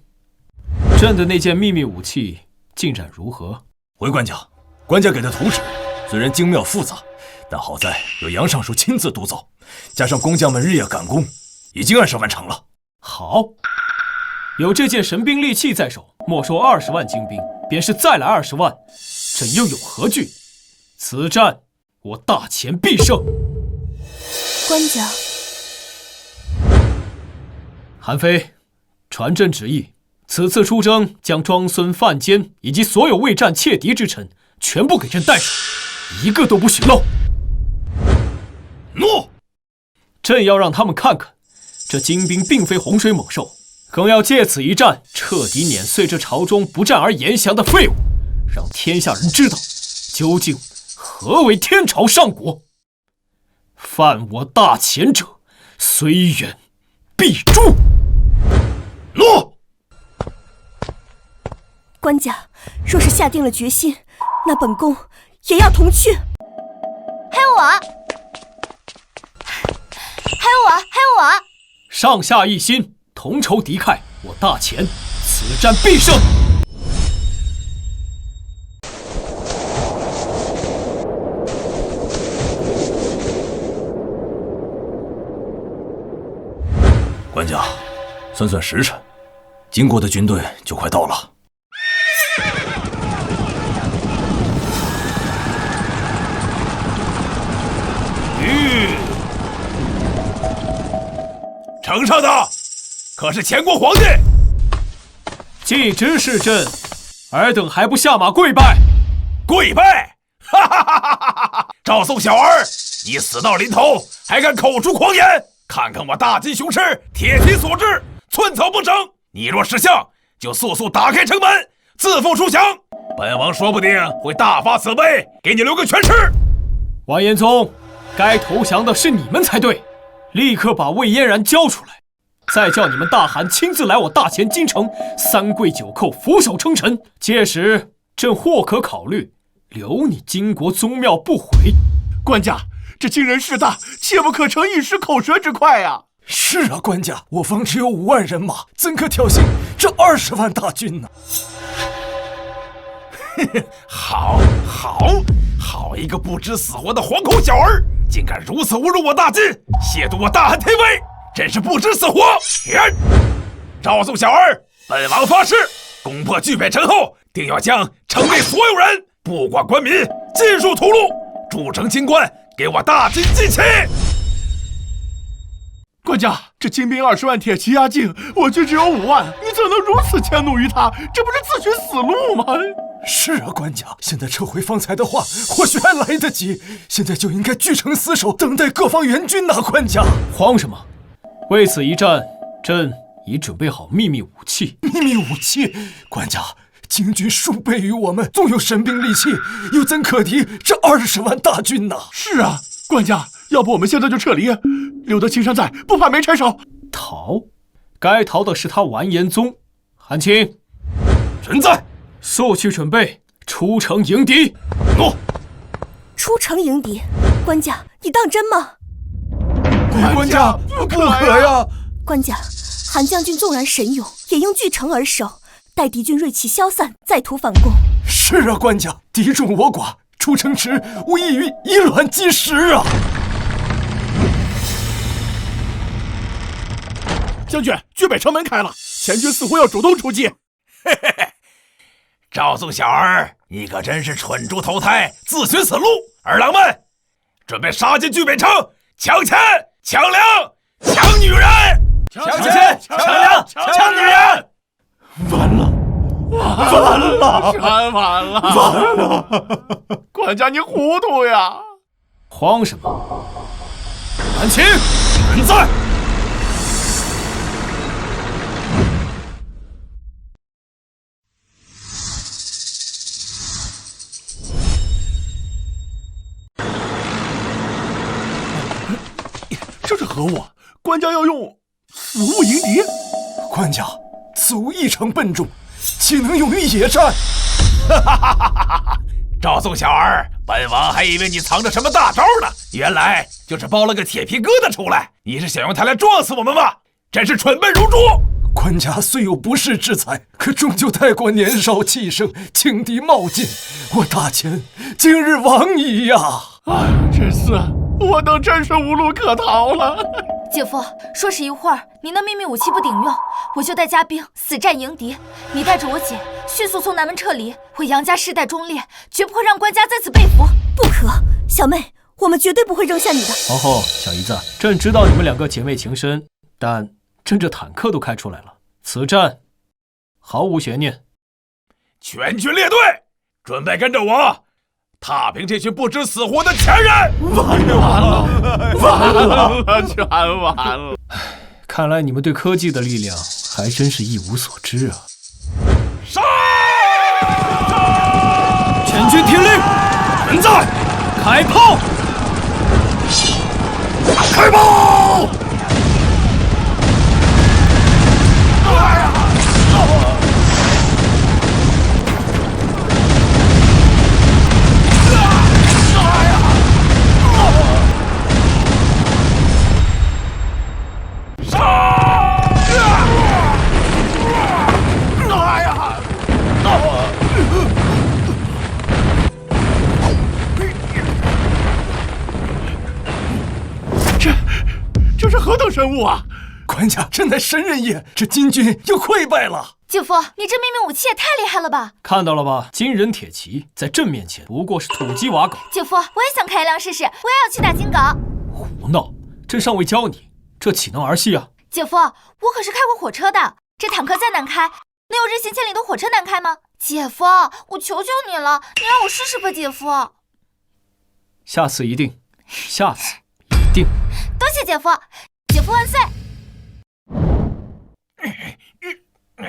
朕的那件秘密武器进展如何？回官家，官家给的图纸虽然精妙复杂，但好在有杨尚书亲自督奏，加上工匠们日夜赶工，已经按时完成了。好，有这件神兵利器在手，没收20万精兵，便是再来20万，朕又有何惧？此战我大钱必胜。官家，韩非，传朕旨意，此次出征将庄孙、范坚以及所有未战窃敌之臣全部给朕带上，一个都不许漏。诺！朕要让他们看看，这精兵并非洪水猛兽，更要借此一战彻底碾碎这朝中不战而言降的废物，让天下人知道究竟何为天朝上国。犯我大钱者，虽远必诛。诺！官家，若是下定了决心，那本宫也要同去。还有我，还有我，还有我！上下一心，同仇敌忾，我大钱此战必胜。官家，算算时辰，经过的军队就快到了。城上的可是前国皇帝？既知是朕，尔等还不下马跪拜？跪拜！哈哈哈哈哈哈！赵宋小儿，你死到临头还敢口出狂言！看看我大金雄狮，铁蹄所至，寸草不生。你若识相，就速速打开城门，自负出降。本王说不定会大发慈悲，给你留个全尸。完颜宗，该投降的是你们才对，立刻把魏嫣然交出来，再叫你们大汗亲自来我大前京城，3跪9叩，俯首称臣。届时，朕或可考虑留你金国宗庙不毁。官家，这惊人势大，切不可逞一时口舌之快呀！是啊，官家，我方只有5万人马，怎可挑衅这20万大军呢？好一个不知死活的惶恐小儿，竟敢如此侮辱我大金，亵渎我大汉天威，真是不知死活！赵宋小儿，本王发誓，攻破巨北城后，定要将城内所有人，不管官民，尽数屠戮，筑城清关，给我大金祭旗！官家，这精兵20万，铁骑压境，我军只有5万，你怎能如此迁怒于他？这不是自寻死路吗？是啊，官家，现在撤回方才的话，或许还来得及。现在就应该据城死守，等待各方援军呐，官家。慌什么？为此一战，朕已准备好秘密武器。秘密武器？官家，京军数倍于我们，纵有神兵利器，又怎可敌这20万大军呢？是啊，官家，要不我们现在就撤离，留得青山在，不怕没柴烧。逃？该逃的是他完颜宗。韩青，臣在。速去准备出城迎敌。诺。出城迎敌？官家，你当真吗？官家，不可呀！官家，韩将军纵然神勇，也应据城而守，待敌军锐气消散，再图反攻。是啊，官家，敌众我寡，出城时无异于以卵击石啊！将军，巨北城门开了，前军似乎要主动出击。嘿嘿嘿，赵宋小儿，你可真是蠢猪投胎，自寻死路！儿郎们，准备杀进巨北城，抢钱、抢粮、抢女人！抢钱、抢粮、抢女人！完了！官家你糊涂呀！慌什么？韩青，人在。这是何物？官家要用死物迎敌？官家，此物异常笨重，岂能用于野战？赵宋小儿，本王还以为你藏着什么大招呢，原来就是包了个铁皮疙瘩出来。你是想用它来撞死我们吗？真是蠢笨如猪！官家虽有不世之才，可终究太过年少气盛，轻敌冒进，我大钱今日亡矣呀！哎，这次我等真是无路可逃了。姐夫，说是一会儿您的秘密武器不顶用，我就带家兵死战迎敌。你带着我姐迅速从南门撤离。我杨家世代忠烈，绝不会让官家在此被俘。不可，小妹，我们绝对不会扔下你的。皇后，小姨子，朕知道你们两个姐妹情深，但朕这坦克都开出来了，此战毫无悬念。全军列队，准备跟着我踏平这群不知死活的前人！完了，全完了！看来你们对科技的力量还真是一无所知啊！杀！全军听令，人在，开炮！开炮！这是何等神物啊！官家真乃神人也，这金军又溃败了。姐夫，你这秘密武器也太厉害了吧！看到了吧，金人铁骑在朕面前不过是土鸡瓦狗。姐夫，我也想开一辆试试，我也要去打金镐。胡闹！朕尚未教你，这岂能儿戏啊！姐夫，我可是开过火车的，这坦克再难开，能有日行千里的火车难开吗？姐夫，我求求你了，你让我试试吧，姐夫。下次一定，下次一定。多谢姐夫，姐夫万岁！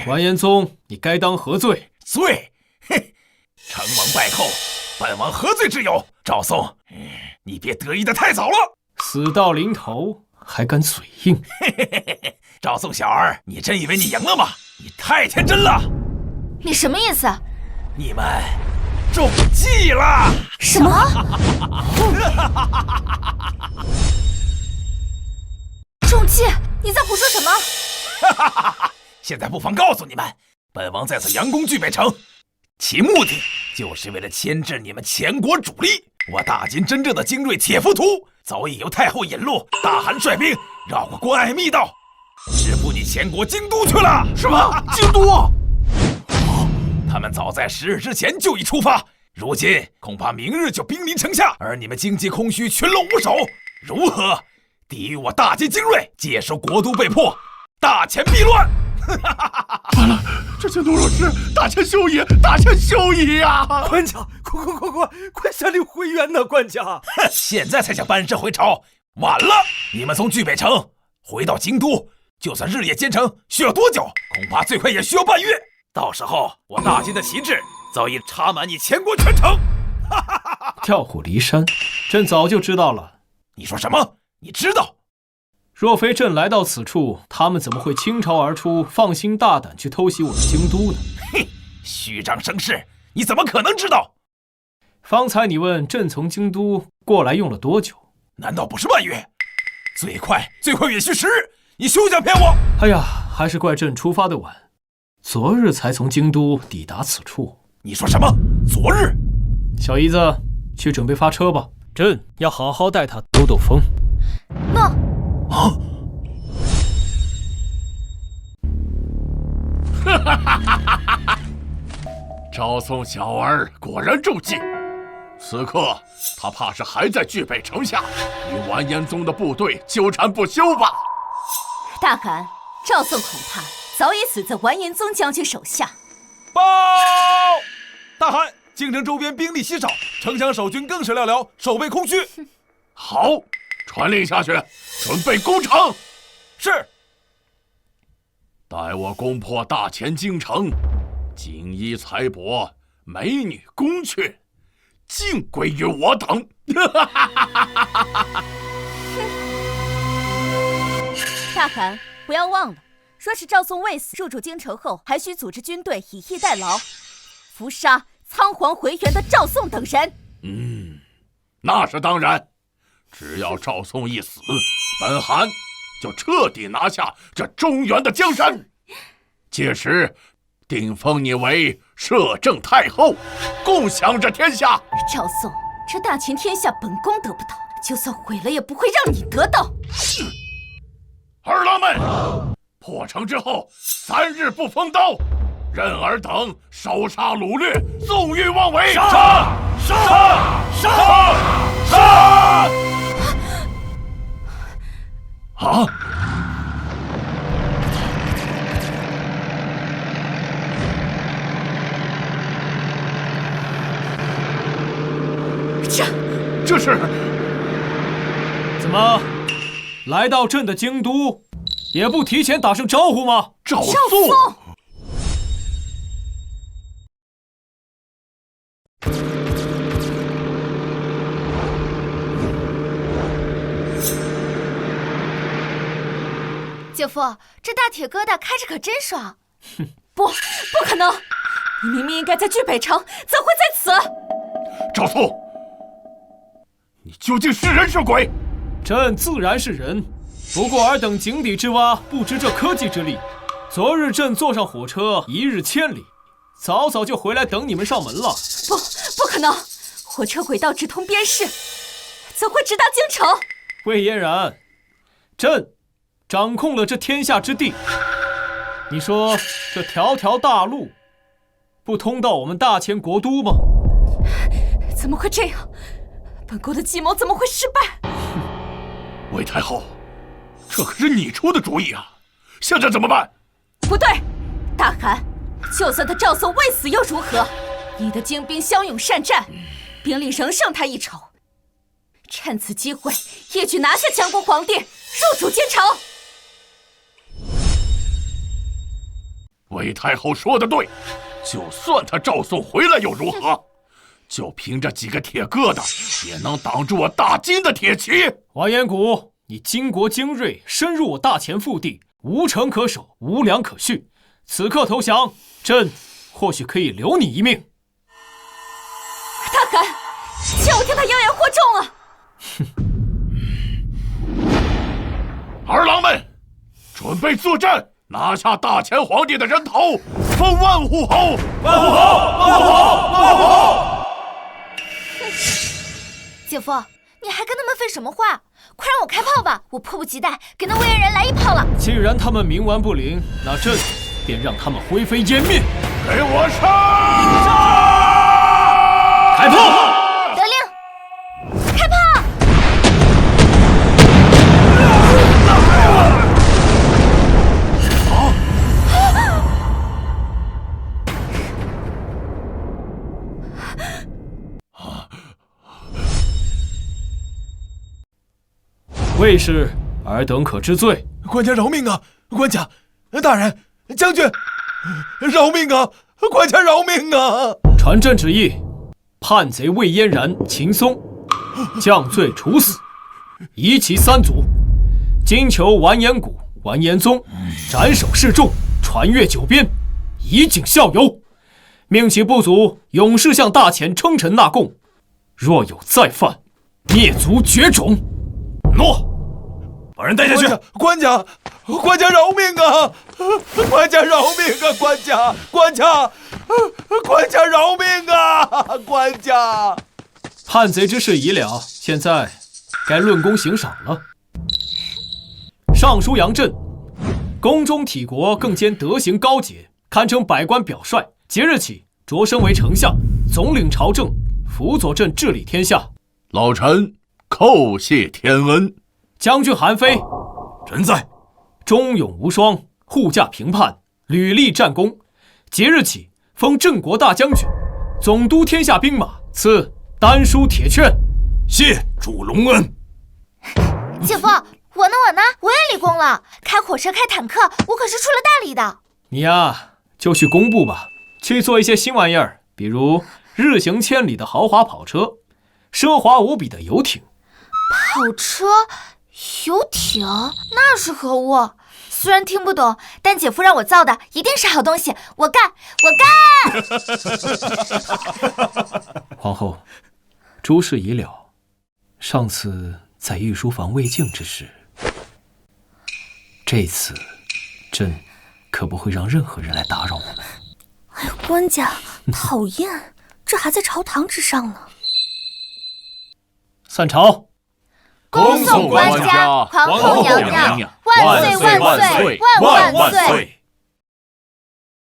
完颜宗，你该当何罪？罪？嘿，成王败寇，本王何罪之有？赵宋，你别得意的太早了。死到临头还敢嘴硬？赵宋小儿，你真以为你赢了吗？你太天真了！你什么意思？你们中计了！什么？中计？你在胡说什么？现在不妨告诉你们，本王在此佯攻巨北城，其目的就是为了牵制你们前国主力。我大金真正的精锐铁浮屠早已由太后引路，大汗率兵绕过关隘密道，直扑你前国京都去了。什么？京都？他们早在10日之前就已出发，如今恐怕明日就兵临城下，而你们经济空虚，群龙无首，如何抵御我大金精锐？届时国都被破，大钱必乱。完了，这京都若失，大钱休矣，大钱休矣呀！官家，快下令回援呐！官家，现在才想班师回朝，晚了！你们从巨北城回到京都，就算日夜兼程，需要多久？恐怕最快也需要半月。到时候，我大金的旗帜早已插满你前国全城。调虎离山，朕早就知道了。你说什么？你知道？若非朕来到此处，他们怎么会倾巢而出，放心大胆去偷袭我的京都呢？哼，虚张声势，你怎么可能知道？方才你问朕从京都过来用了多久？难道不是半月？最快也需10日，你休想骗我！哎呀，还是怪朕出发的晚，昨日才从京都抵达此处。你说什么？昨日？小姨子，去准备发车吧，朕要好好带他兜兜风。诺。赵宋小儿果然中计，此刻他怕是还在巨北城下，与完颜宗的部队纠缠不休吧？大汗，赵宋恐怕早已死在完颜宗将军手下。报！大汗，京城周边兵力稀少，城墙守军更是寥寥，守备空虚。好，传令下去，准备攻城。是。待我攻破大前京城，锦衣财帛、美女宫阙，尽归于我等。大汗，不要忘了，说是赵宋未死，入主京城后，还需组织军队以逸待劳，伏杀仓皇回援的赵宋等人。那是当然。只要赵宋一死，本韩就彻底拿下这中原的江山。届时，定封你为摄政太后，共享这天下。赵宋，这大前天下本宫得不到，就算毁了也不会让你得到。儿郎们，破城之后3日不封刀，任尔等烧杀掳掠，纵欲妄为。杀！啊！这是怎么来到朕的京都，也不提前打声招呼吗？赵宋！姐夫，这大铁疙瘩开着可真爽。不可能！你明明应该在巨北城，怎会在此？赵宋，你究竟是人是鬼？朕自然是人，不过尔等井底之蛙，不知这科技之力。昨日朕坐上火车，1日千里，早就回来等你们上门了。不可能！火车轨道只通边市，怎会直达京城？魏嫣然，朕掌控了这天下之地，你说这条条大路不通到我们大前国都吗？怎么会这样？本宫的计谋怎么会失败？魏太后，这可是你出的主意啊！现在怎么办？不对，大汗，就算他赵宋未死又如何？你的精兵骁勇善战，兵力仍胜他一筹。趁此机会，一举拿下强国皇帝，入主京城。魏太后说的对，就算他赵宋回来又如何？就凭这几个铁疙瘩，也能挡住我大金的铁骑。完颜谷，你巾帼精锐，深入我大前腹地，无城可守，无粮可蓄。此刻投降，朕或许可以留你一命。大汗，就听他妖言惑众啊！儿郎们，准备作战，拿下大前皇帝的人头，封万户侯！万户侯！万户侯！万户侯！姐夫，你还跟他们废什么话？快让我开炮吧！我迫不及待给那魏嫣然来一炮了。既然他们冥顽不灵，那朕便让他们灰飞烟灭。给我上！开炮！得令，开炮！魏氏，尔等可知罪？官家饶命啊！官家，大人，将军，饶命啊！官家饶命啊！传朕旨意，叛贼魏嫣然、秦松，降罪处死，夷其3族。今囚完颜谷、完颜宗，斩首示众，传阅九边，以儆效尤。命其部族勇士向大前称臣纳贡，若有再犯，灭族绝种。诺，把人带下去。官家饶命啊！官家饶命啊！官家饶命啊！官家，叛贼之事已了，现在该论功行赏了。尚书杨震，宫中体国更兼德行高洁，堪称百官表率。即日起擢升为丞相，总领朝政，辅佐朕治理天下。老臣叩谢天恩。将军韩非，臣在。忠勇无双，护驾平叛，屡立战功。即日起封镇国大将军，总督天下兵马，赐丹书铁券。谢主隆恩。姐夫，我呢？我也立功了，开火车、开坦克，我可是出了大力的。你呀，就去工部吧，去做一些新玩意儿，比如日行千里的豪华跑车，奢华无比的游艇。跑车、游艇，那是何物？虽然听不懂，但姐夫让我造的一定是好东西，我干！皇后，诸事已了，上次在御书房未竟之时，这次朕可不会让任何人来打扰我们。哎呀，官家，讨厌，这还在朝堂之上呢。散朝。恭送官家，皇后娘娘，万岁万岁万万岁！